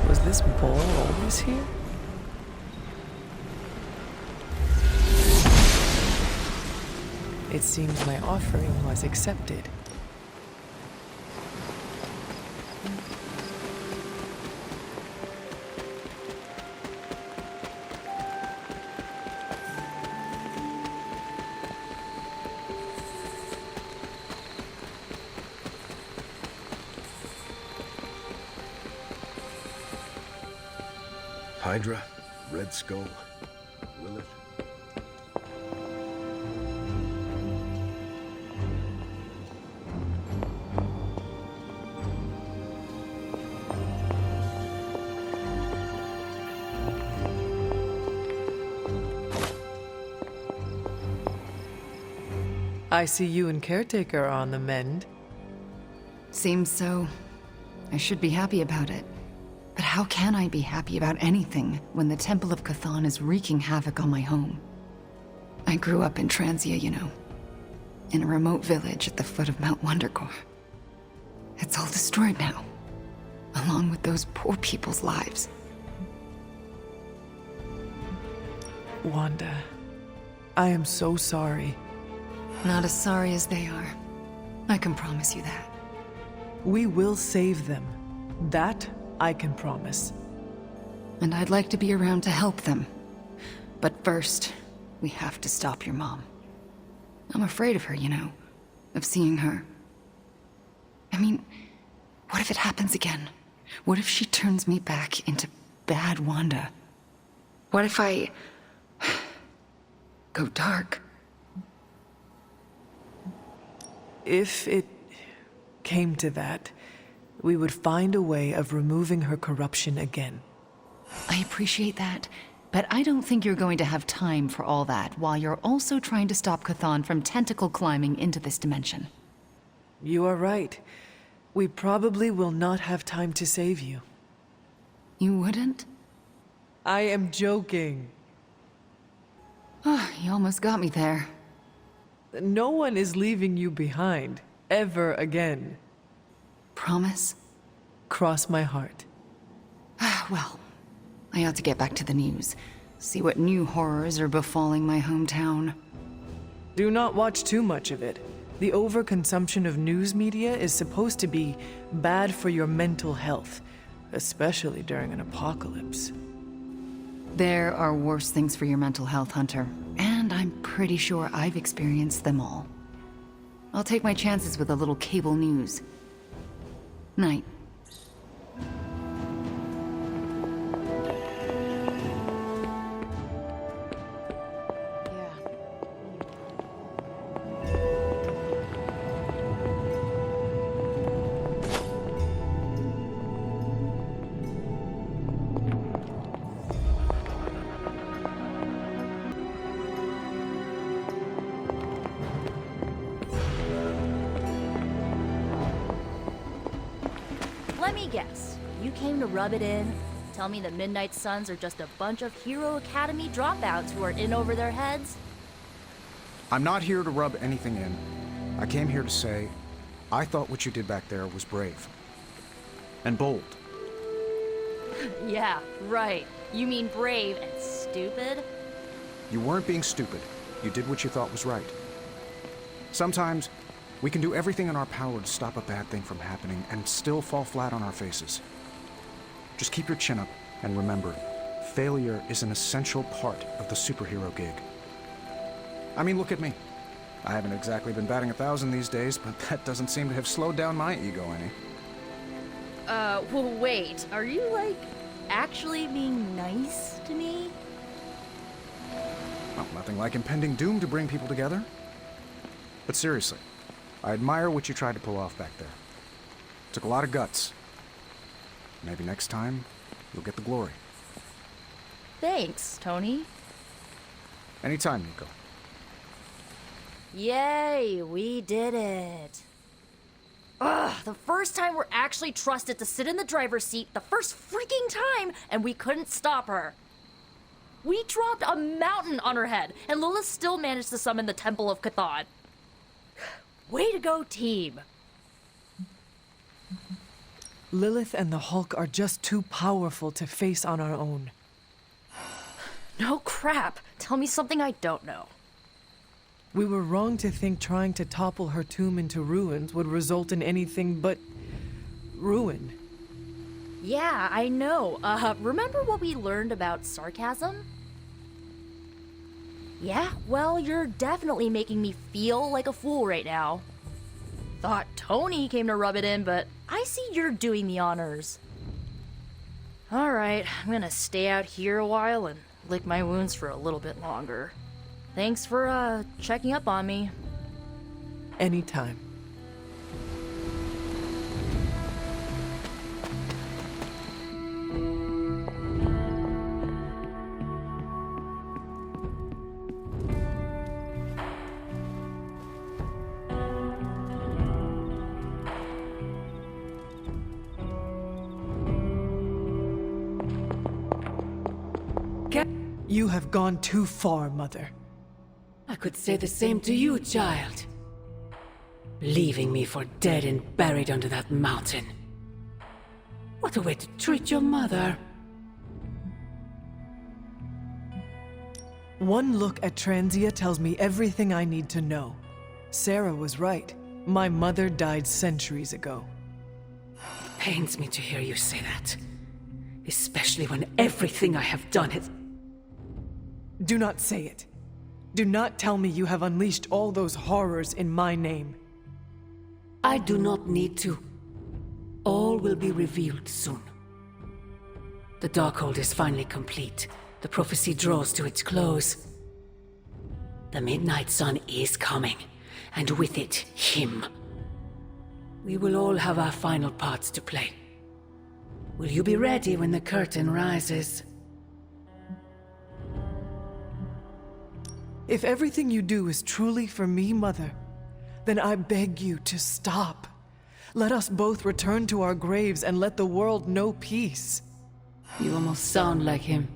Was this boy always here? It seems my offering was accepted. Hydra, Red Skull, Lilith. I see you and Caretaker are on the mend. Seems so. I should be happy about it. But how can I be happy about anything when the Temple of Chthon is wreaking havoc on my home? I grew up in Transia, you know. In a remote village at the foot of Mount Wondercore. It's all destroyed now. Along with those poor people's lives. Wanda, I am so sorry. Not as sorry as they are. I can promise you that. We will save them. That I can promise. And I'd like to be around to help them. But first, we have to stop your mom. I'm afraid of her, you know. Of seeing her. I mean, what if it happens again? What if she turns me back into bad Wanda? What if I go dark? If it came to that, we would find a way of removing her corruption again. I appreciate that, but I don't think you're going to have time for all that while you're also trying to stop Chthon from tentacle climbing into this dimension. You are right. We probably will not have time to save you. You wouldn't? I am joking. Oh, you almost got me there. No one is leaving you behind, ever again. Promise? Cross my heart. Well, I ought to get back to the news. See what new horrors are befalling my hometown. Do not watch too much of it. The overconsumption of news media is supposed to be bad for your mental health, especially during an apocalypse. There are worse things for your mental health, Hunter, and I'm pretty sure I've experienced them all. I'll take my chances with a little cable news. Night. me guess. You came to rub it in, tell me the Midnight Suns are just a bunch of Hero Academy dropouts who are in over their heads? I'm not here to rub anything in. I came here to say, I thought what you did back there was brave. And bold. Yeah, right. You mean brave and stupid? You weren't being stupid. You did what you thought was right. Sometimes, we can do everything in our power to stop a bad thing from happening and still fall flat on our faces. Just keep your chin up and remember, failure is an essential part of the superhero gig. I mean, look at me. I haven't exactly been batting 1,000 these days, but that doesn't seem to have slowed down my ego any. Well, wait. Are you, like, actually being nice to me? Well, nothing like impending doom to bring people together. But seriously, I admire what you tried to pull off back there. Took a lot of guts. Maybe next time, you'll get the glory. Thanks, Tony. Anytime, Nico. Yay, we did it. Ugh, the first time we're actually trusted to sit in the driver's seat, the first freaking time, and we couldn't stop her. We dropped a mountain on her head, and Lilith still managed to summon the Temple of Chthon. Way to go, team. Lilith and the Hulk are just too powerful to face on our own. No crap. Tell me something I don't know. We were wrong to think trying to topple her tomb into ruins would result in anything but ruin. Yeah, I know. Remember what we learned about sarcasm? Yeah, well, you're definitely making me feel like a fool right now. Thought Tony came to rub it in, but I see you're doing the honors. Alright, I'm gonna stay out here a while and lick my wounds for a little bit longer. Thanks for, checking up on me. Anytime. You have gone too far, Mother. I could say the same to you, child. Leaving me for dead and buried under that mountain. What a way to treat your mother. One look at Transia tells me everything I need to know. Sarah was right. My mother died centuries ago. It pains me to hear you say that. Especially when everything I have done has... Do not say it. Do not tell me you have unleashed all those horrors in my name. I do not need to. All will be revealed soon. The Darkhold is finally complete. The prophecy draws to its close. The Midnight Sun is coming, and with it, him. We will all have our final parts to play. Will you be ready when the curtain rises? If everything you do is truly for me, Mother, then I beg you to stop. Let us both return to our graves and let the world know peace. You almost sound like him.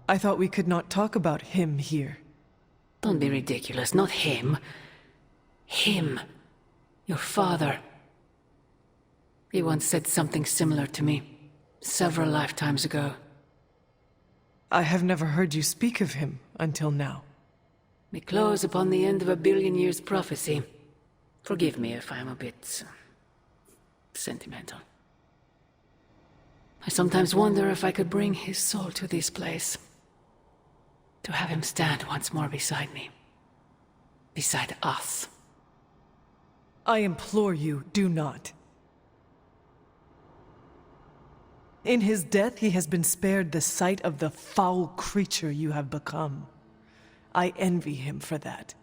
I thought we could not talk about him here. Don't be ridiculous, not him. Him. Your father. He once said something similar to me, several lifetimes ago. I have never heard you speak of him until now. We close upon the end of a billion years prophecy. Forgive me if I'm a bit... sentimental. I sometimes wonder if I could bring his soul to this place. To have him stand once more beside me. Beside us. I implore you, do not. In his death, he has been spared the sight of the foul creature you have become. I envy him for that.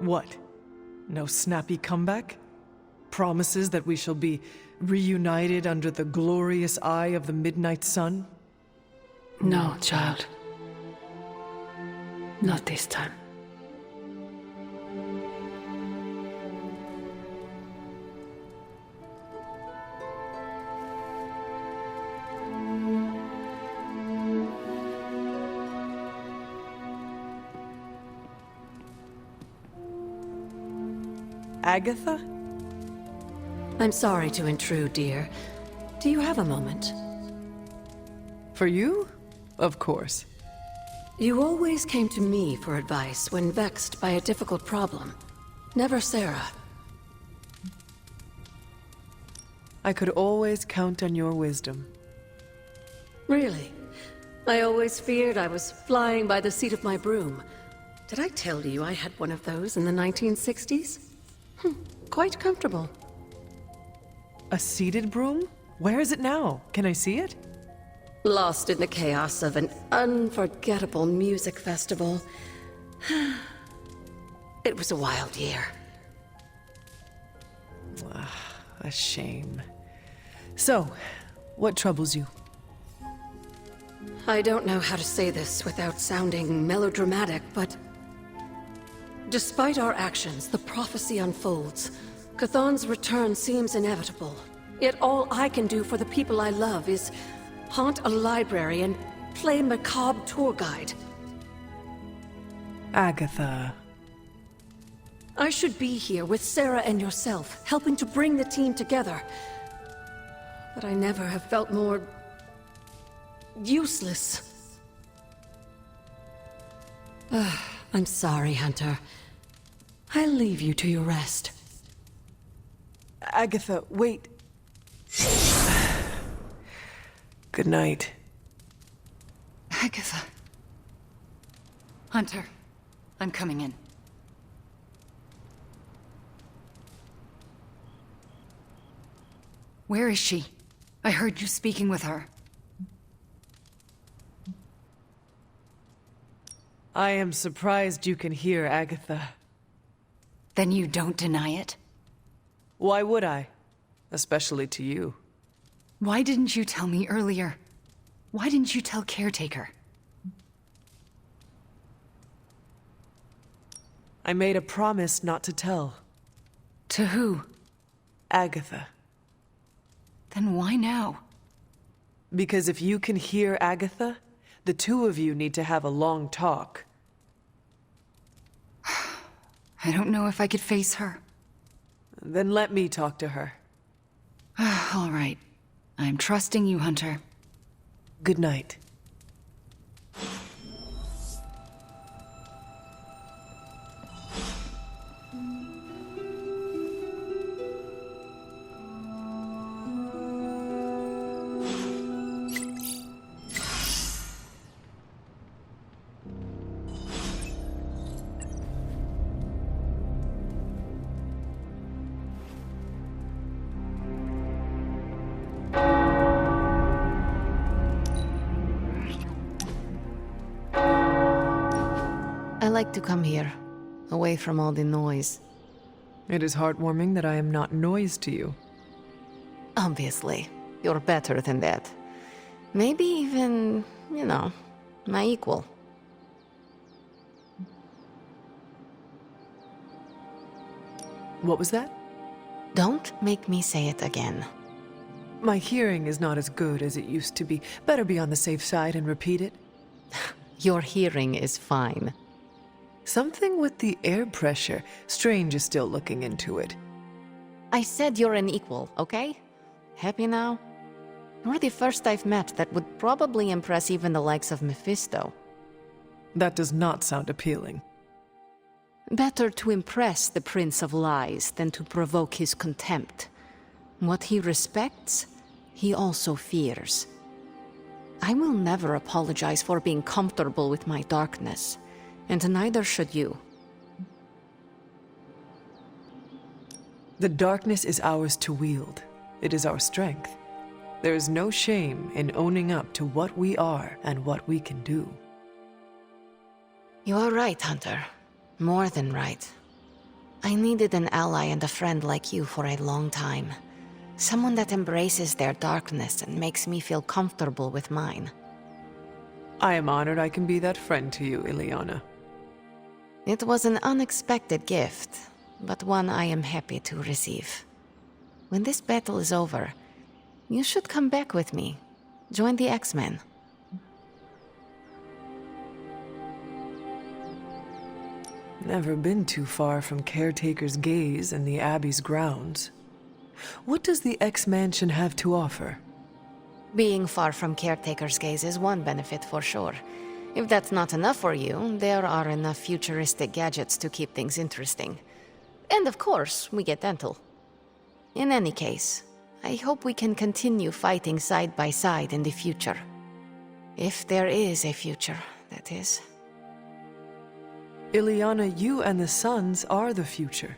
What? No snappy comeback? Promises that we shall be reunited under the glorious eye of the Midnight Sun? No, child. Not this time. Agatha? I'm sorry to intrude, dear. Do you have a moment? For you? Of course. You always came to me for advice when vexed by a difficult problem. Never Sarah. I could always count on your wisdom. Really? I always feared I was flying by the seat of my broom. Did I tell you I had one of those in the 1960s? Quite comfortable. A seated broom? Where is it now? Can I see it? Lost in the chaos of an unforgettable music festival. It was a wild year. A shame. So, what troubles you? I don't know how to say this without sounding melodramatic, but despite our actions, the prophecy unfolds. Chthon's return seems inevitable. Yet all I can do for the people I love is haunt a library and play macabre tour guide. Agatha. I should be here with Sarah and yourself, helping to bring the team together. But I never have felt more useless. I'm sorry, Hunter. I'll leave you to your rest. Agatha, wait. Good night. Agatha. Hunter, I'm coming in. Where is she? I heard you speaking with her. I am surprised you can hear Agatha. Then you don't deny it? Why would I? Especially to you. Why didn't you tell me earlier? Why didn't you tell Caretaker? I made a promise not to tell. To who? Agatha. Then why now? Because if you can hear Agatha, the two of you need to have a long talk. I don't know if I could face her. Then let me talk to her. All right. I'm trusting you, Hunter. Good night. I like to come here, away from all the noise. It is heartwarming that I am not noise to you. Obviously, you're better than that. Maybe even, my equal. What was that? Don't make me say it again. My hearing is not as good as it used to be. Better be on the safe side and repeat it. Your hearing is fine. Something with the air pressure. Strange is still looking into it. I said you're an equal, okay? Happy now? You're the first I've met that would probably impress even the likes of Mephisto. That does not sound appealing. Better to impress the Prince of Lies than to provoke his contempt. What he respects, he also fears. I will never apologize for being comfortable with my darkness, and neither should you. The darkness is ours to wield. It is our strength. There is no shame in owning up to what we are and what we can do. You are right, Hunter. More than right. I needed an ally and a friend like you for a long time. Someone that embraces their darkness and makes me feel comfortable with mine. I am honored I can be that friend to you, Ileana. It was an unexpected gift, but one I am happy to receive. When this battle is over, you should come back with me. Join the X-Men. Never been too far from Caretaker's gaze and the Abbey's grounds. What does the X-Mansion have to offer? Being far from Caretaker's gaze is one benefit for sure. If that's not enough for you, there are enough futuristic gadgets to keep things interesting. And of course, we get dental. In any case, I hope we can continue fighting side by side in the future. If there is a future, that is. Ileana, you and the Sons are the future.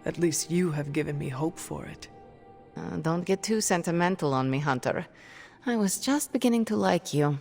At least you have given me hope for it. Don't get too sentimental on me, Hunter. I was just beginning to like you.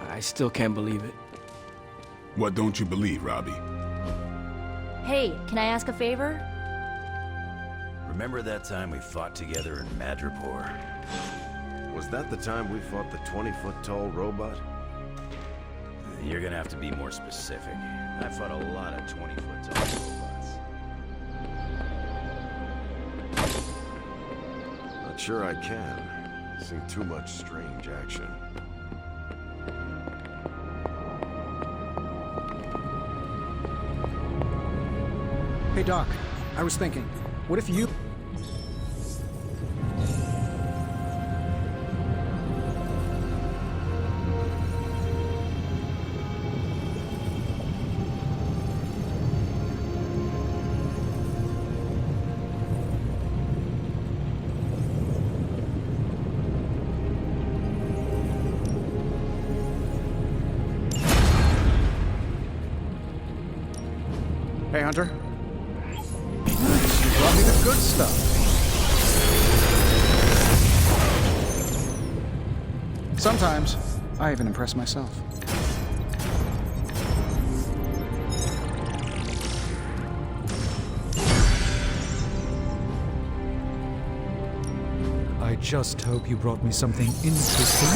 I still can't believe it. What don't you believe, Robbie? Hey, can I ask a favor? Remember that time we fought together in Madripoor? Was that the time we fought the 20-foot-tall robot? You're gonna have to be more specific. I fought a lot of 20-foot-tall robots. Not sure I can. Seen too much strange action. Hey, Doc. I was thinking, what if you... Hey, Hunter. You brought me the good stuff. Sometimes, I even impress myself. I just hope you brought me something interesting.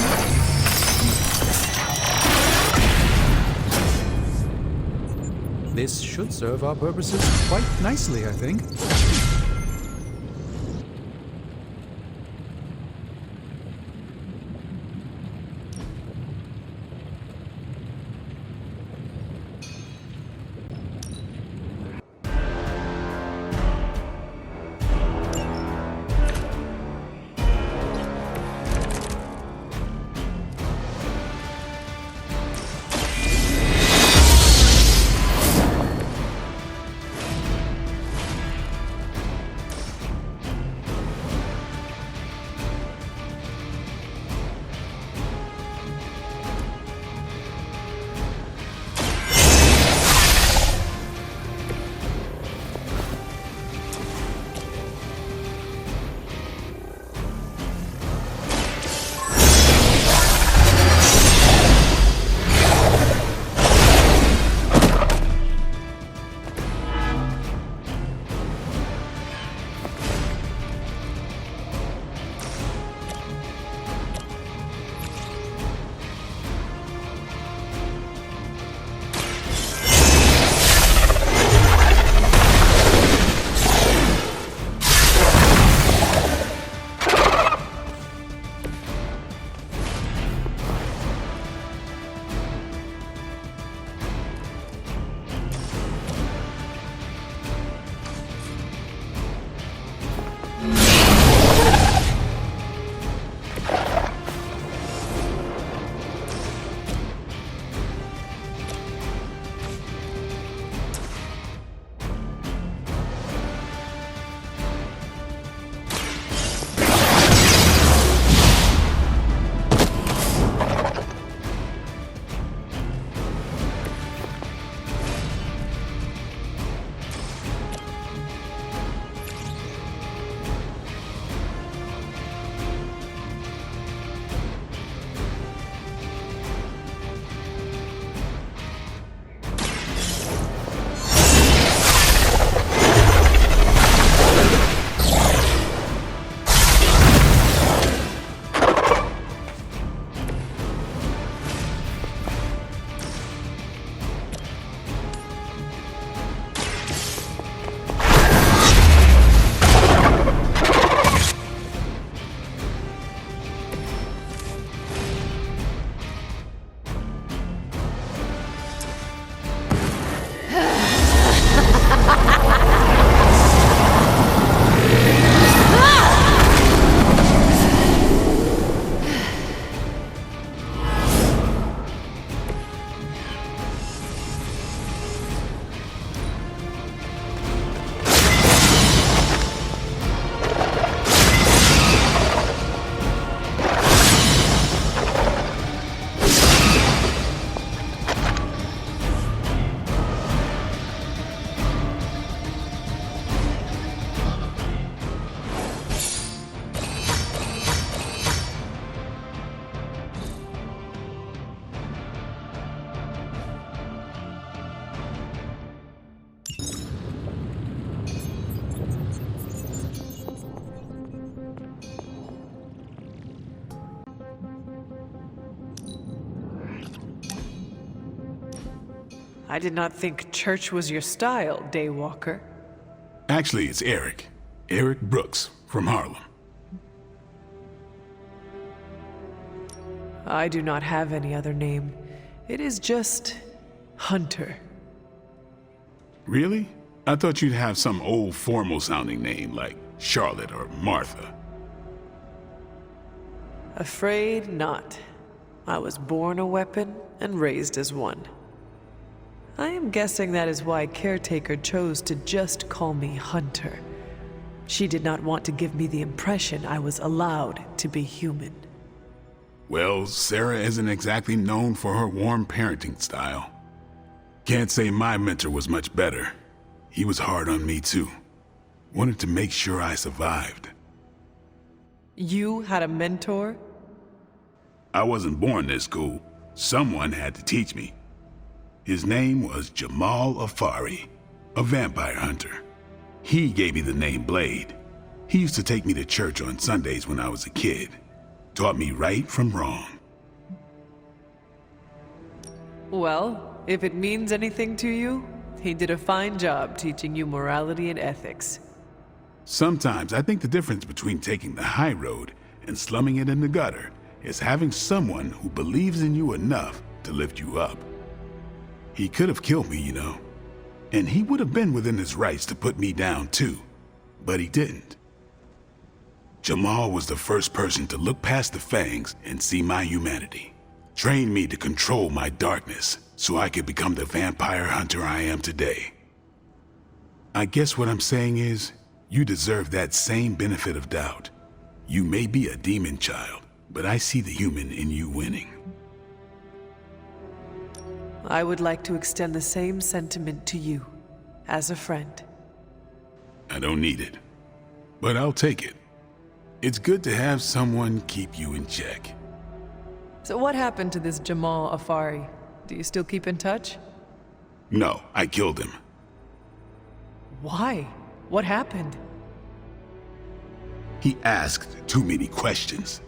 This should serve our purposes quite nicely, I think. I did not think church was your style, Daywalker. Actually, it's Eric. Eric Brooks from Harlem. I do not have any other name. It is just Hunter. Really? I thought you'd have some old formal-sounding name like Charlotte or Martha. Afraid not. I was born a weapon and raised as one. I am guessing that is why Caretaker chose to just call me Hunter. She did not want to give me the impression I was allowed to be human. Well, Sarah isn't exactly known for her warm parenting style. Can't say my mentor was much better. He was hard on me too. Wanted to make sure I survived. You had a mentor? I wasn't born this cool. Someone had to teach me. His name was Jamal Afari, a vampire hunter. He gave me the name Blade. He used to take me to church on Sundays when I was a kid. Taught me right from wrong. Well, if it means anything to you, he did a fine job teaching you morality and ethics. Sometimes I think the difference between taking the high road and slumming it in the gutter is having someone who believes in you enough to lift you up. He could have killed me, you know, and he would have been within his rights to put me down too, but he didn't. Jamal was the first person to look past the fangs and see my humanity. Trained me to control my darkness so I could become the vampire hunter I am today. I guess what I'm saying is, you deserve that same benefit of doubt. You may be a demon child, but I see the human in you winning. I would like to extend the same sentiment to you, as a friend. I don't need it, but I'll take it. It's good to have someone keep you in check. So what happened to this Jamal Afari? Do you still keep in touch? No, I killed him. Why? What happened? He asked too many questions.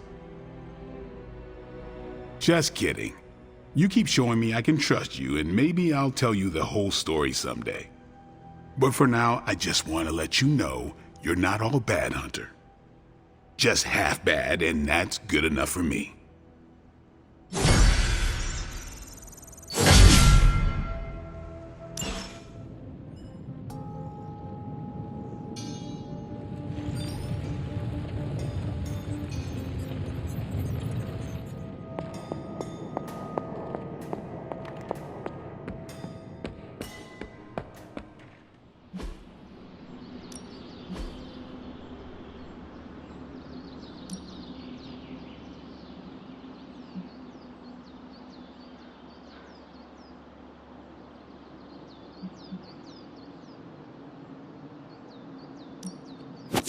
Just kidding. You keep showing me I can trust you, and maybe I'll tell you the whole story someday. But for now, I just want to let you know you're not all bad, Hunter. Just half bad, and that's good enough for me.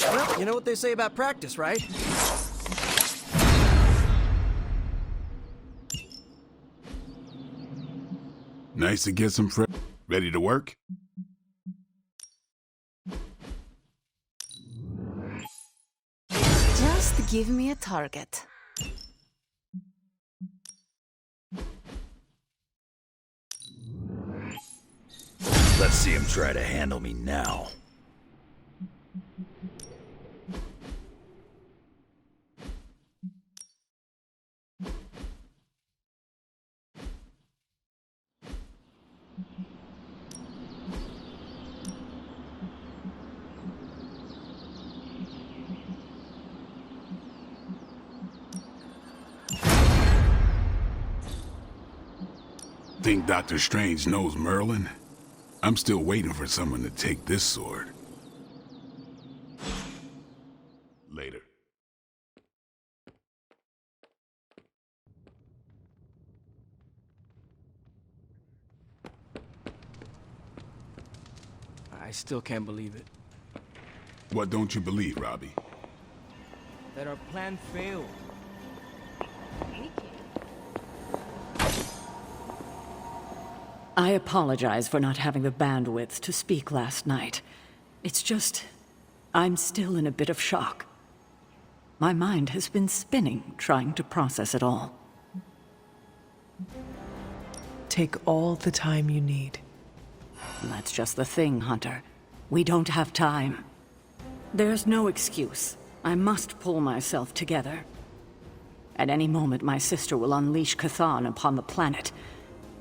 Well, you know what they say about practice, right? Nice to get some ready to work? Just give me a target. Let's see him try to handle me now. Think Dr. Strange knows Merlin? I'm still waiting for someone to take this sword. Later. I still can't believe it. What don't you believe, Robbie? That our plan failed. I apologize for not having the bandwidth to speak last night. It's just, I'm still in a bit of shock. My mind has been spinning trying to process it all. Take all the time you need. That's just the thing, Hunter. We don't have time. There's no excuse. I must pull myself together. At any moment, my sister will unleash Chthon upon the planet.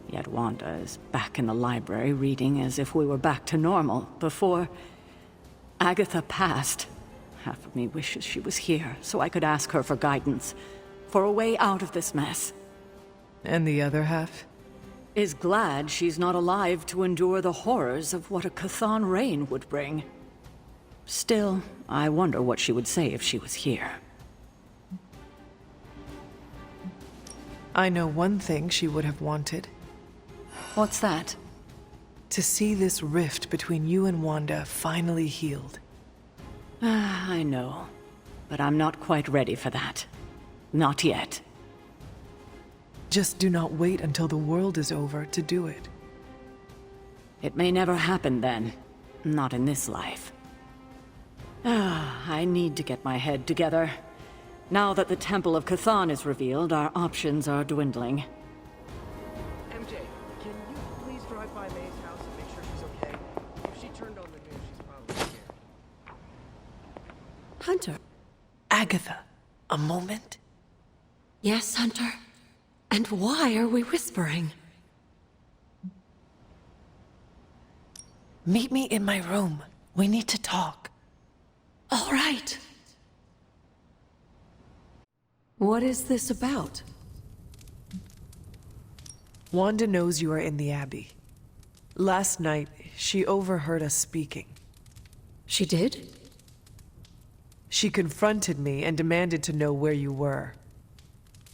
Yet Wanda is back in the library reading as if we were back to normal before Agatha passed. Half of me wishes she was here so I could ask her for guidance, for a way out of this mess. And the other half? Is glad she's not alive to endure the horrors of what a Chthon reign would bring. Still, I wonder what she would say if she was here. I know one thing she would have wanted. What's that? To see this rift between you and Wanda finally healed. I know, but I'm not quite ready for that. Not yet. Just do not wait until the world is over to do it. It may never happen then. Not in this life. I need to get my head together. Now that the Temple of Chthon is revealed, our options are dwindling. MJ, can you please drive by May's house and make sure she's okay? If she turned on the news, she's probably scared. Hunter. Agatha, a moment? Yes, Hunter? And why are we whispering? Meet me in my room. We need to talk. All right. What is this about? Wanda knows you are in the Abbey. Last night, she overheard us speaking. She did? She confronted me and demanded to know where you were.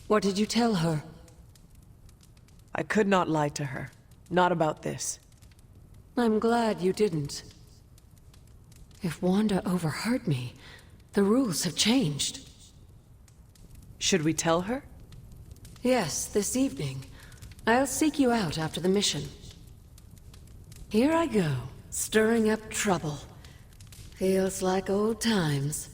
What did you tell her? I could not lie to her. Not about this. I'm glad you didn't. If Wanda overheard me, the rules have changed. Should we tell her? Yes, this evening. I'll seek you out after the mission. Here I go, stirring up trouble. Feels like old times.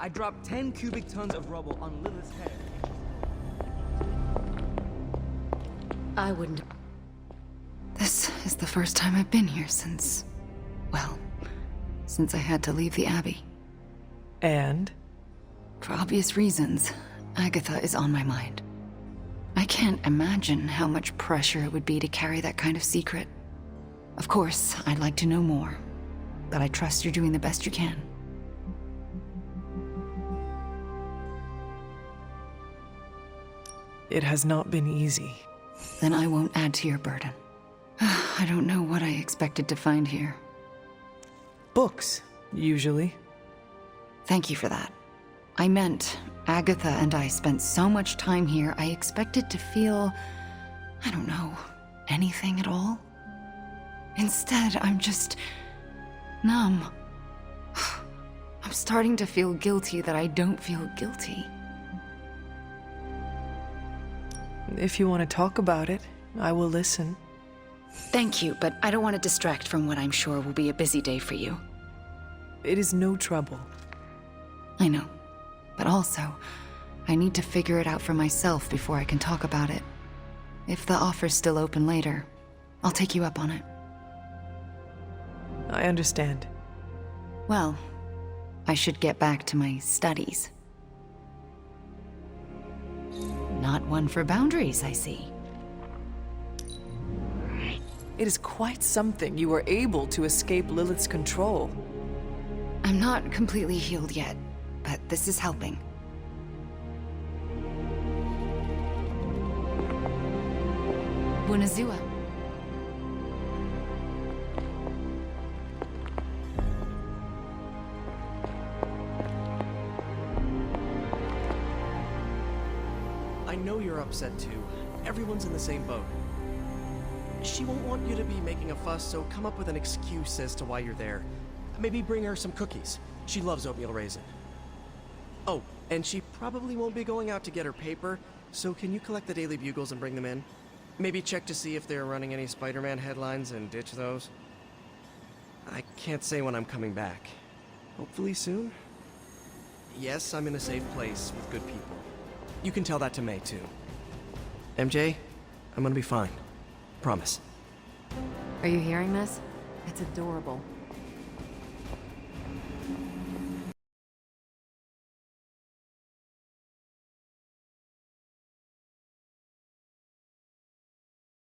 I dropped 10 cubic tons of rubble on Lilith's head. I wouldn't... This is the first time I've been here since... well, since I had to leave the Abbey. And? For obvious reasons, Agatha is on my mind. I can't imagine how much pressure it would be to carry that kind of secret. Of course, I'd like to know more, but I trust you're doing the best you can. It has not been easy. Then I won't add to your burden. I don't know what I expected to find here. Books, usually. Thank you for that. I meant, Agatha and I spent so much time here, I expected to feel... I don't know, anything at all? Instead, I'm just... numb. I'm starting to feel guilty that I don't feel guilty. If you want to talk about it, I will listen. Thank you, but I don't want to distract from what I'm sure will be a busy day for you. It is no trouble. I know. But also, I need to figure it out for myself before I can talk about it. If the offer's still open later, I'll take you up on it. I understand. Well, I should get back to my studies. Not one for boundaries, I see. It is quite something you were able to escape Lilith's control. I'm not completely healed yet, but this is helping. Buonazua. I know you're upset too. Everyone's in the same boat. She won't want you to be making a fuss, so come up with an excuse as to why you're there. Maybe bring her some cookies. She loves oatmeal raisin. Oh, and she probably won't be going out to get her paper, so can you collect the Daily Bugles and bring them in? Maybe check to see if they're running any Spider-Man headlines and ditch those. I can't say when I'm coming back. Hopefully soon? Yes, I'm in a safe place with good people. You can tell that to May, too. MJ, I'm gonna be fine. Promise. Are you hearing this? It's adorable.